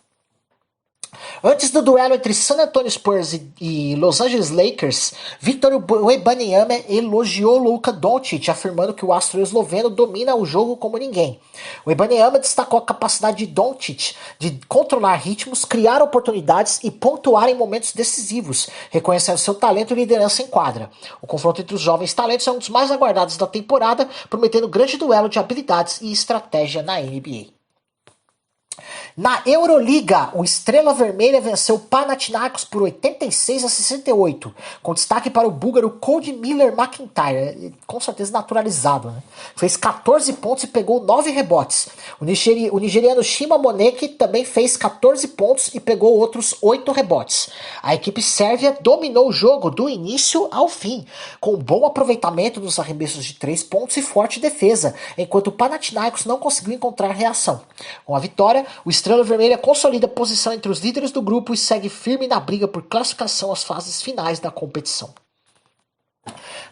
Antes do duelo entre San Antonio Spurs e Los Angeles Lakers, Victor Wembanyama elogiou Luka Doncic, afirmando que o astro esloveno domina o jogo como ninguém. Wembanyama destacou a capacidade de Doncic de controlar ritmos, criar oportunidades e pontuar em momentos decisivos, reconhecendo seu talento e liderança em quadra. O confronto entre os jovens talentos é um dos mais aguardados da temporada, prometendo grande duelo de habilidades e estratégia na NBA. Na Euroliga, o Estrela Vermelha venceu o Panathinaikos por 86-68, com destaque para o búlgaro Cody Miller-McIntyre, com certeza naturalizado, né? Fez 14 pontos e pegou 9 rebotes. O nigeriano Shima Moneke também fez 14 pontos e pegou outros 8 rebotes. A equipe sérvia dominou o jogo do início ao fim, com bom aproveitamento dos arremessos de 3 pontos e forte defesa, enquanto o Panathinaikos não conseguiu encontrar reação. Com a vitória, o Estrela Vermelha consolida a posição entre os líderes do grupo e segue firme na briga por classificação às fases finais da competição.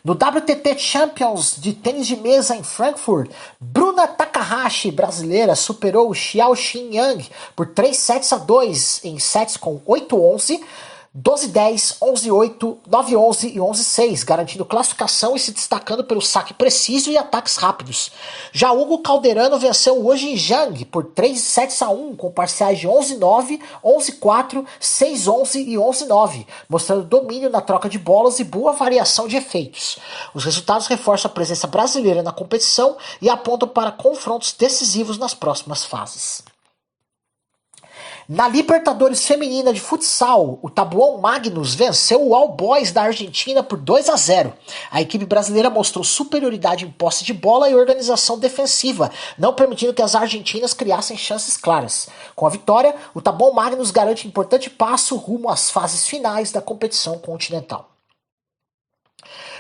No WTT Champions de tênis de mesa em Frankfurt, Bruna Takahashi, brasileira, superou o Xiao Xinyang por 3-2 em sets com 8-11, 12-10, 11-8, 9-11 e 11-6, garantindo classificação e se destacando pelo saque preciso e ataques rápidos. Já Hugo Calderano venceu o Wojin Zhang por 3-1, com parciais de 11-9, 11-4, 6-11 e 11-9, mostrando domínio na troca de bolas e boa variação de efeitos. Os resultados reforçam a presença brasileira na competição e apontam para confrontos decisivos nas próximas fases. Na Libertadores Feminina de Futsal, o Tabuão Magnus venceu o All Boys da Argentina por 2-0. A equipe brasileira mostrou superioridade em posse de bola e organização defensiva, não permitindo que as argentinas criassem chances claras. Com a vitória, o Tabuão Magnus garante importante passo rumo às fases finais da competição continental.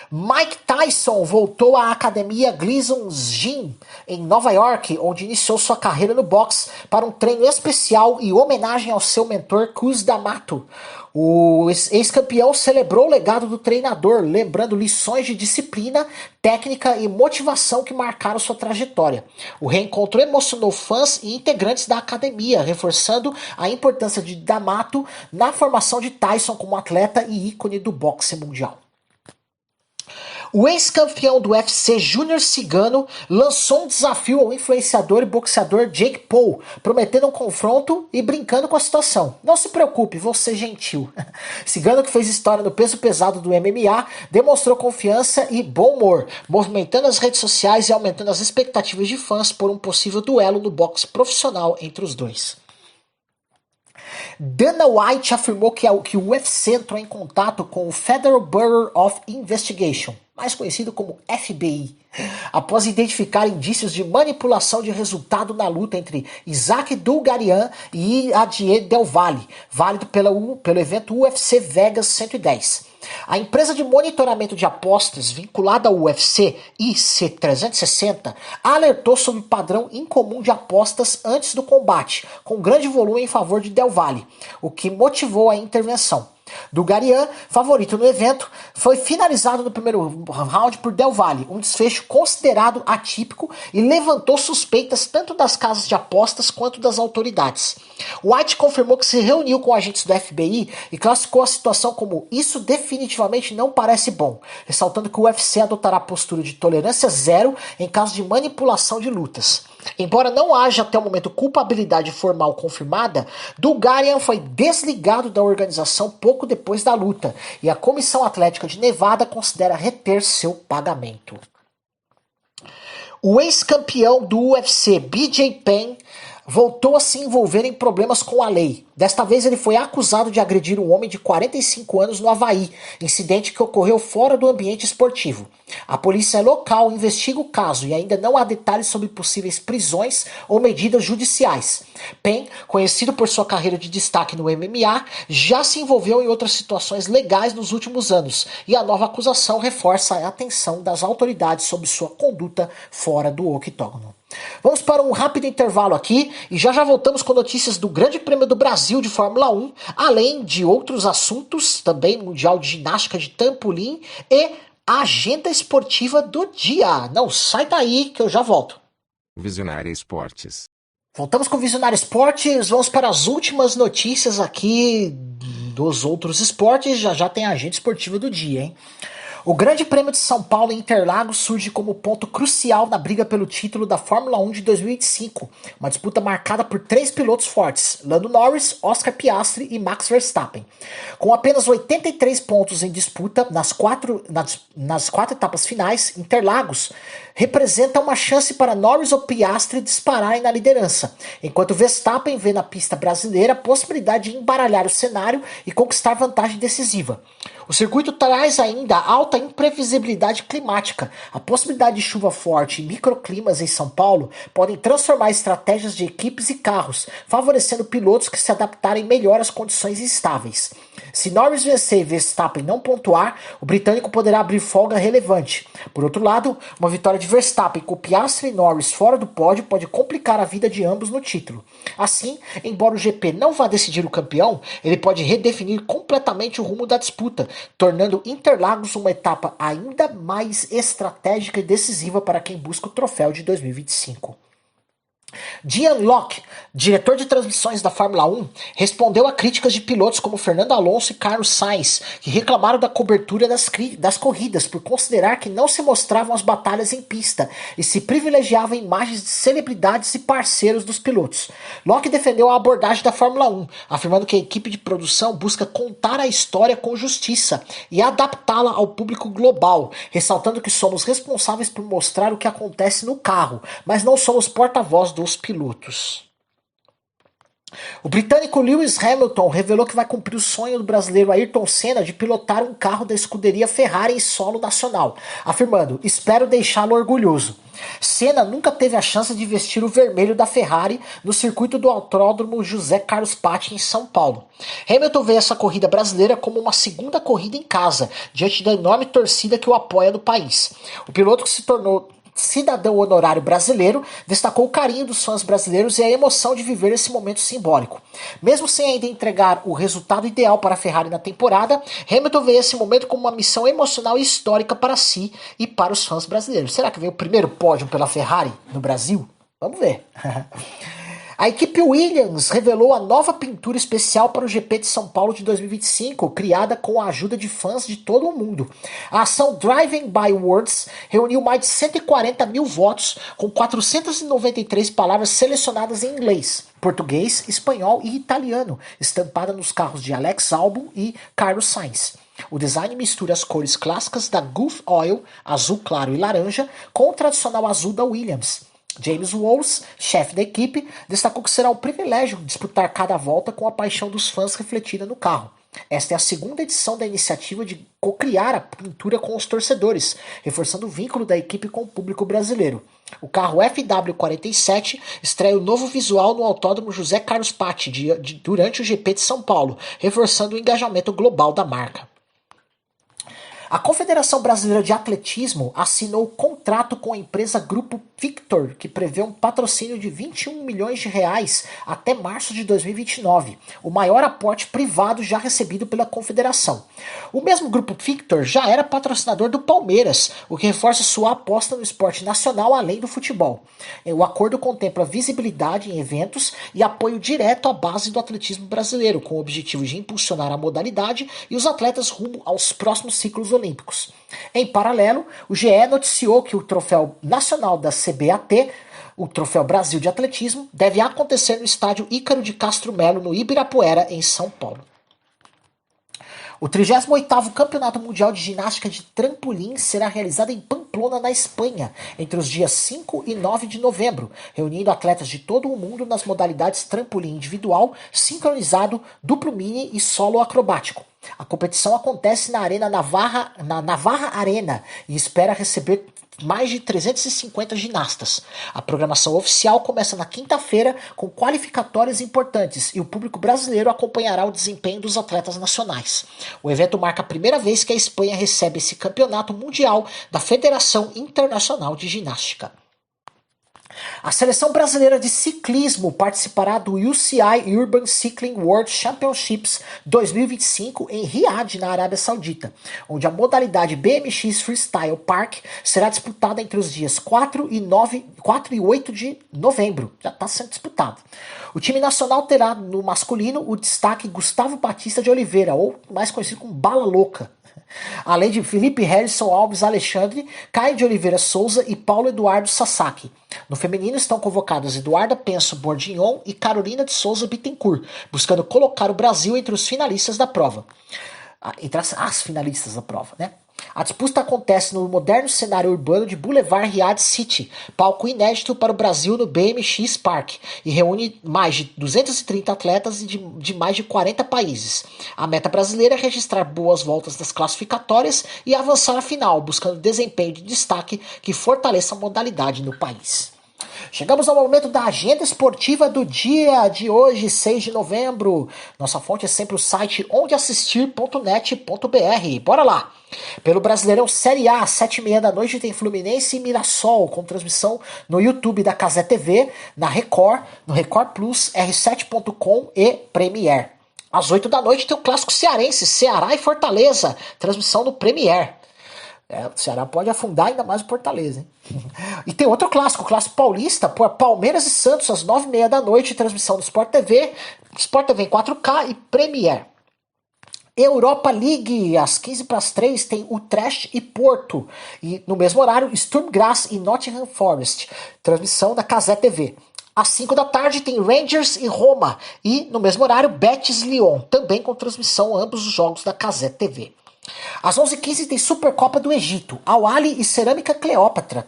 Mike Tyson voltou à academia Gleason's Gym em Nova York, onde iniciou sua carreira no boxe para um treino especial e homenagem ao seu mentor Cus D'Amato. O ex-campeão celebrou o legado do treinador, lembrando lições de disciplina, técnica e motivação que marcaram sua trajetória. O reencontro emocionou fãs e integrantes da academia, reforçando a importância de D'Amato na formação de Tyson como atleta e ícone do boxe mundial. O ex-campeão do UFC Júnior Cigano lançou um desafio ao influenciador e boxeador Jake Paul, prometendo um confronto e brincando com a situação. Não se preocupe, vou ser gentil. Cigano, que fez história no peso pesado do MMA, demonstrou confiança e bom humor, movimentando as redes sociais e aumentando as expectativas de fãs por um possível duelo no boxe profissional entre os dois. Dana White afirmou que o UFC entrou em contato com o Federal Bureau of Investigation, mais conhecido como FBI, após identificar indícios de manipulação de resultado na luta entre Isaac Dulgarian e Adier Del Valle, válido pelo evento UFC Vegas 110. A empresa de monitoramento de apostas vinculada ao UFC, IC360, alertou sobre o padrão incomum de apostas antes do combate, com grande volume em favor de Del Valle, o que motivou a intervenção. Dulgarian, favorito no evento, foi finalizado no primeiro round por Del Valle, um desfecho considerado atípico e levantou suspeitas tanto das casas de apostas quanto das autoridades. White confirmou que se reuniu com agentes do FBI e classificou a situação como "isso definitivamente não parece bom", ressaltando que o UFC adotará postura de tolerância zero em caso de manipulação de lutas. Embora não haja até o momento culpabilidade formal confirmada, Dulgarian foi desligado da organização pouco depois da luta, e a Comissão Atlética de Nevada considera reter seu pagamento. O ex-campeão do UFC, BJ Penn, voltou a se envolver em problemas com a lei. Desta vez ele foi acusado de agredir um homem de 45 anos no Havaí, incidente que ocorreu fora do ambiente esportivo. A polícia local investiga o caso e ainda não há detalhes sobre possíveis prisões ou medidas judiciais. Penn, conhecido por sua carreira de destaque no MMA, já se envolveu em outras situações legais nos últimos anos, e a nova acusação reforça a atenção das autoridades sobre sua conduta fora do octógono. Vamos para um rápido intervalo aqui e já voltamos com notícias do Grande Prêmio do Brasil de Fórmula 1, além de outros assuntos, também Mundial de Ginástica de Trampolim e a agenda esportiva do dia. Não sai daí que eu já volto. Visionária Esportes. Voltamos com o Visionário Esportes, vamos para as últimas notícias aqui dos outros esportes, já tem a agenda esportiva do dia, hein? O Grande Prêmio de São Paulo em Interlagos surge como ponto crucial na briga pelo título da Fórmula 1 de 2025, uma disputa marcada por 3 pilotos fortes, Lando Norris, Oscar Piastri e Max Verstappen. Com apenas 83 pontos em disputa nas quatro etapas finais, Interlagos representa uma chance para Norris ou Piastri dispararem na liderança, enquanto Verstappen vê na pista brasileira a possibilidade de embaralhar o cenário e conquistar vantagem decisiva. O circuito traz ainda alta imprevisibilidade climática. A possibilidade de chuva forte e microclimas em São Paulo podem transformar estratégias de equipes e carros, favorecendo pilotos que se adaptarem melhor às condições instáveis. Se Norris vencer e Verstappen não pontuar, o britânico poderá abrir folga relevante. Por outro lado, uma vitória de Verstappen com Piastri e Norris fora do pódio pode complicar a vida de ambos no título. Assim, embora o GP não vá decidir o campeão, ele pode redefinir completamente o rumo da disputa, tornando Interlagos uma etapa ainda mais estratégica e decisiva para quem busca o troféu de 2025. Dian Locke, diretor de transmissões da Fórmula 1, respondeu a críticas de pilotos como Fernando Alonso e Carlos Sainz, que reclamaram da cobertura das corridas por considerar que não se mostravam as batalhas em pista e se privilegiavam imagens de celebridades e parceiros dos pilotos. Locke defendeu a abordagem da Fórmula 1, afirmando que a equipe de produção busca contar a história com justiça e adaptá-la ao público global, ressaltando que somos responsáveis por mostrar o que acontece no carro, mas não somos porta-voz dos pilotos. O britânico Lewis Hamilton revelou que vai cumprir o sonho do brasileiro Ayrton Senna de pilotar um carro da escuderia Ferrari em solo nacional, afirmando: "Espero deixá-lo orgulhoso". Senna nunca teve a chance de vestir o vermelho da Ferrari no circuito do Autódromo José Carlos Patti em São Paulo. Hamilton vê essa corrida brasileira como uma segunda corrida em casa, diante da enorme torcida que o apoia no país. O piloto, que se tornou cidadão honorário brasileiro, destacou o carinho dos fãs brasileiros e a emoção de viver esse momento simbólico. Mesmo sem ainda entregar o resultado ideal para a Ferrari na temporada, Hamilton vê esse momento como uma missão emocional e histórica para si e para os fãs brasileiros. Será que vem o primeiro pódio pela Ferrari no Brasil? Vamos ver. A equipe Williams revelou a nova pintura especial para o GP de São Paulo de 2025, criada com a ajuda de fãs de todo o mundo. A ação Driving by Words reuniu mais de 140 mil votos, com 493 palavras selecionadas em inglês, português, espanhol e italiano, estampada nos carros de Alex Albon e Carlos Sainz. O design mistura as cores clássicas da Gulf Oil, azul claro e laranja, com o tradicional azul da Williams. James Woods, chefe da equipe, destacou que será um privilégio disputar cada volta com a paixão dos fãs refletida no carro. Esta é a segunda edição da iniciativa de co-criar a pintura com os torcedores, reforçando o vínculo da equipe com o público brasileiro. O carro FW47 estreia o novo visual no Autódromo José Carlos Patti durante o GP de São Paulo, reforçando o engajamento global da marca. A Confederação Brasileira de Atletismo assinou contrato com a empresa Grupo Victor, que prevê um patrocínio de 21 milhões de reais até março de 2029, o maior aporte privado já recebido pela Confederação. O mesmo Grupo Victor já era patrocinador do Palmeiras, o que reforça sua aposta no esporte nacional além do futebol. O acordo contempla visibilidade em eventos e apoio direto à base do atletismo brasileiro, com o objetivo de impulsionar a modalidade e os atletas rumo aos próximos ciclos olímpicos. Em paralelo, o GE noticiou que o troféu nacional da CBAT, o Troféu Brasil de Atletismo, deve acontecer no estádio Ícaro de Castro Melo, no Ibirapuera, em São Paulo. O 38º Campeonato Mundial de Ginástica de Trampolim será realizado em Pamplona, na Espanha, entre os dias 5 e 9 de novembro, reunindo atletas de todo o mundo nas modalidades trampolim individual, sincronizado, duplo mini e solo acrobático. A competição acontece na Navarra Arena e espera receber mais de 350 ginastas. A programação oficial começa na quinta-feira com qualificatórias importantes e o público brasileiro acompanhará o desempenho dos atletas nacionais. O evento marca a primeira vez que a Espanha recebe esse campeonato mundial da Federação Internacional de Ginástica. A seleção brasileira de ciclismo participará do UCI Urban Cycling World Championships 2025 em Riad, na Arábia Saudita, onde a modalidade BMX Freestyle Park será disputada entre os dias 4 e 8 de novembro. Já está sendo disputado. O time nacional terá no masculino o destaque Gustavo Batista de Oliveira, ou mais conhecido como Bala Louca, além de Felipe Harrison Alves Alexandre, Caio de Oliveira Souza e Paulo Eduardo Sasaki. No feminino estão convocados Eduarda Penso Bordignon e Carolina de Souza Bittencourt, buscando colocar o Brasil entre os finalistas da prova. Entre as finalistas da prova, né? A disputa acontece no moderno cenário urbano de Boulevard Riad City, palco inédito para o Brasil no BMX Park, e reúne mais de 230 atletas de mais de 40 países. A meta brasileira é registrar boas voltas nas classificatórias e avançar à final, buscando desempenho de destaque que fortaleça a modalidade no país. Chegamos ao momento da agenda esportiva do dia de hoje, 6 de novembro. Nossa fonte é sempre o site ondeassistir.net.br. Bora lá! Pelo Brasileirão Série A, 7h30 da noite, tem Fluminense e Mirassol, com transmissão no YouTube da Cazé TV, na Record, no Record Plus, R7.com e Premiere. Às 8 da noite tem o clássico cearense, Ceará e Fortaleza, transmissão no Premiere. O Ceará pode afundar ainda mais o Fortaleza, hein? E tem outro clássico, o clássico paulista, por Palmeiras e Santos, às 9h30 da noite, transmissão do Sport TV em 4K e Premiere. Europa League, às 2:45 tem Utrecht e Porto. E no mesmo horário, Sturm Graz e Nottingham Forest, transmissão da Cazé TV. Às 5 da tarde tem Rangers e Roma. E no mesmo horário, Betis e Lyon, também com transmissão ambos os jogos da Cazé TV. Às 11h15 tem Supercopa do Egito, Al-Ahly e Cerâmica Cleópatra,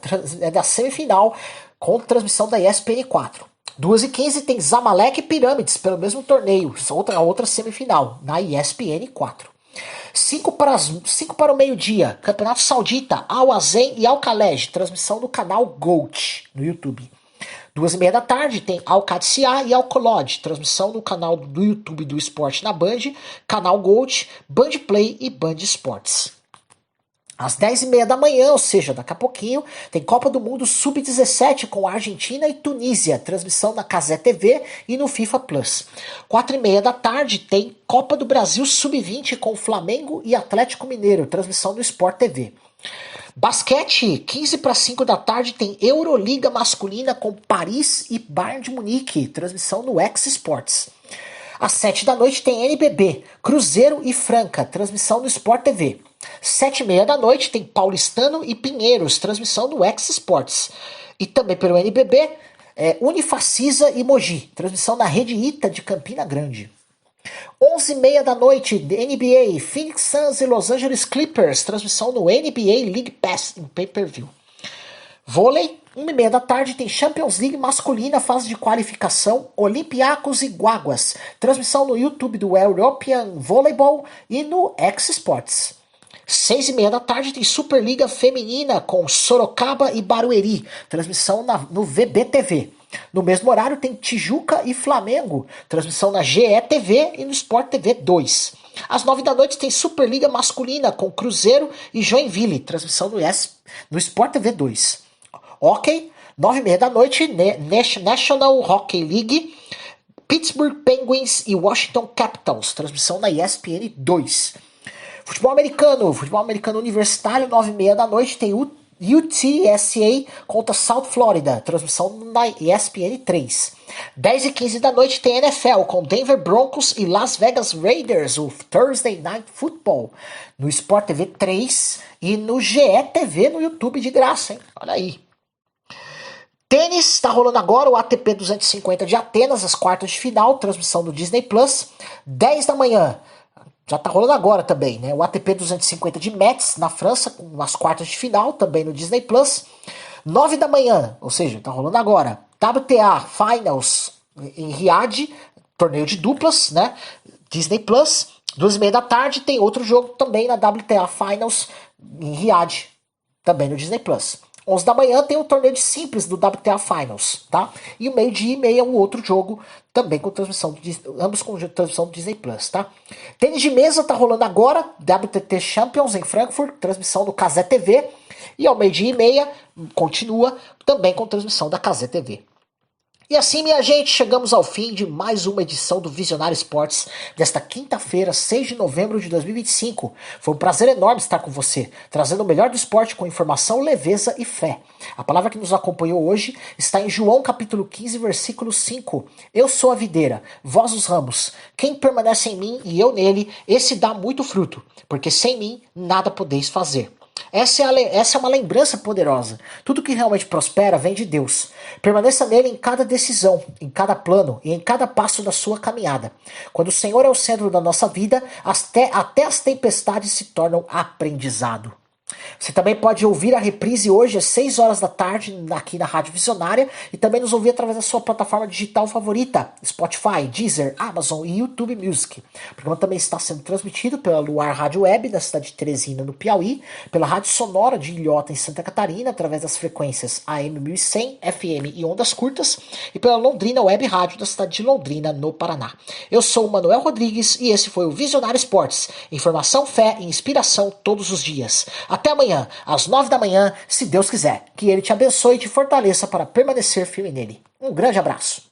da semifinal, com transmissão da ESPN 4. 2h15 tem Zamalek e Pirâmides, pelo mesmo torneio, a outra semifinal, na ESPN 4. 5 para o meio-dia, Campeonato Saudita, Al-Azen e Al-Khalej, transmissão do canal GOAT, no YouTube. 2h30 da tarde tem Al-Qadsiya e Al-Kholod, transmissão no canal do YouTube do Esporte na Band, canal GOAT, Band Play e Band Esportes. Às 10h30 da manhã, ou seja, daqui a pouquinho, tem Copa do Mundo Sub-17 com Argentina e Tunísia, transmissão na Cazé TV e no FIFA Plus. 4h30 da tarde tem Copa do Brasil Sub-20 com Flamengo e Atlético Mineiro, transmissão do Sport TV. Basquete, 4:45 da tarde, tem Euroliga masculina com Paris e Bayern de Munique, transmissão no X Sports. Às 7 da noite tem NBB, Cruzeiro e Franca, transmissão no Sport TV. 7h30 da noite tem Paulistano e Pinheiros, transmissão no X Sports. E também pelo NBB, Unifacisa e Mogi, transmissão na Rede Ita de Campina Grande. 11h30 da noite, NBA, Phoenix Suns e Los Angeles Clippers, transmissão no NBA League Pass em pay-per-view. Vôlei, 1h30 da tarde, tem Champions League masculina, fase de qualificação, Olympiacos e Guaguas, transmissão no YouTube do European Volleyball e no X Sports. 6h30 da tarde tem Superliga Feminina com Sorocaba e Barueri, transmissão no VBTV. No mesmo horário tem Tijuca e Flamengo, transmissão na GE TV e no Sport TV 2. Às 9 da noite tem Superliga Masculina com Cruzeiro e Joinville, transmissão no Sport TV 2. Ok, 9h30 da noite, National Hockey League, Pittsburgh Penguins e Washington Capitals, transmissão na ESPN 2. Futebol americano universitário, 9h30 da noite, tem UTSA contra South Florida, transmissão na ESPN 3. 10h15 da noite tem NFL com Denver Broncos e Las Vegas Raiders, o Thursday Night Football, no Sport TV 3 e no GE TV no YouTube de graça, hein? Olha aí. Tênis, está rolando agora o ATP 250 de Atenas, as quartas de final, transmissão do Disney Plus, 10 da manhã. Já tá rolando agora também, né? O ATP 250 de Metz, na França, com as quartas de final, também no Disney Plus. 9 da manhã, ou seja, tá rolando agora. WTA Finals em Riad, torneio de duplas, né? Disney Plus. 2h30 da tarde tem outro jogo também na WTA Finals em Riad, também no Disney Plus. 11 da manhã tem o torneio de simples do WTA Finals, tá? E o 12h30 um outro jogo, também com transmissão, ambos com transmissão do Disney Plus, tá? Tênis de mesa tá rolando agora, WTT Champions em Frankfurt, transmissão do Cazé TV. E ao 12h30, continua também com transmissão da KZ TV. E assim, minha gente, chegamos ao fim de mais uma edição do Visionário Esportes desta quinta-feira, 6 de novembro de 2025. Foi um prazer enorme estar com você, trazendo o melhor do esporte com informação, leveza e fé. A palavra que nos acompanhou hoje está em João capítulo 15, versículo 5. Eu sou a videira, vós os ramos. Quem permanece em mim e eu nele, esse dá muito fruto, porque sem mim nada podeis fazer. Essa é uma lembrança poderosa. Tudo que realmente prospera vem de Deus. Permaneça nele em cada decisão, em cada plano e em cada passo da sua caminhada. Quando o Senhor é o centro da nossa vida, até as tempestades se tornam aprendizado. Você também pode ouvir a reprise hoje às 6 horas da tarde aqui na Rádio Visionária e também nos ouvir através da sua plataforma digital favorita, Spotify, Deezer, Amazon e YouTube Music. O programa também está sendo transmitido pela Luar Rádio Web da cidade de Teresina, no Piauí, pela Rádio Sonora de Ilhota, em Santa Catarina, através das frequências AM 1100, FM e ondas curtas, e pela Londrina Web Rádio da cidade de Londrina, no Paraná. Eu sou o Manuel Rodrigues e esse foi o Visionário Esportes. Informação, fé e inspiração todos os dias. Até amanhã, às 9 da manhã, se Deus quiser. Que Ele te abençoe e te fortaleça para permanecer firme nele. Um grande abraço.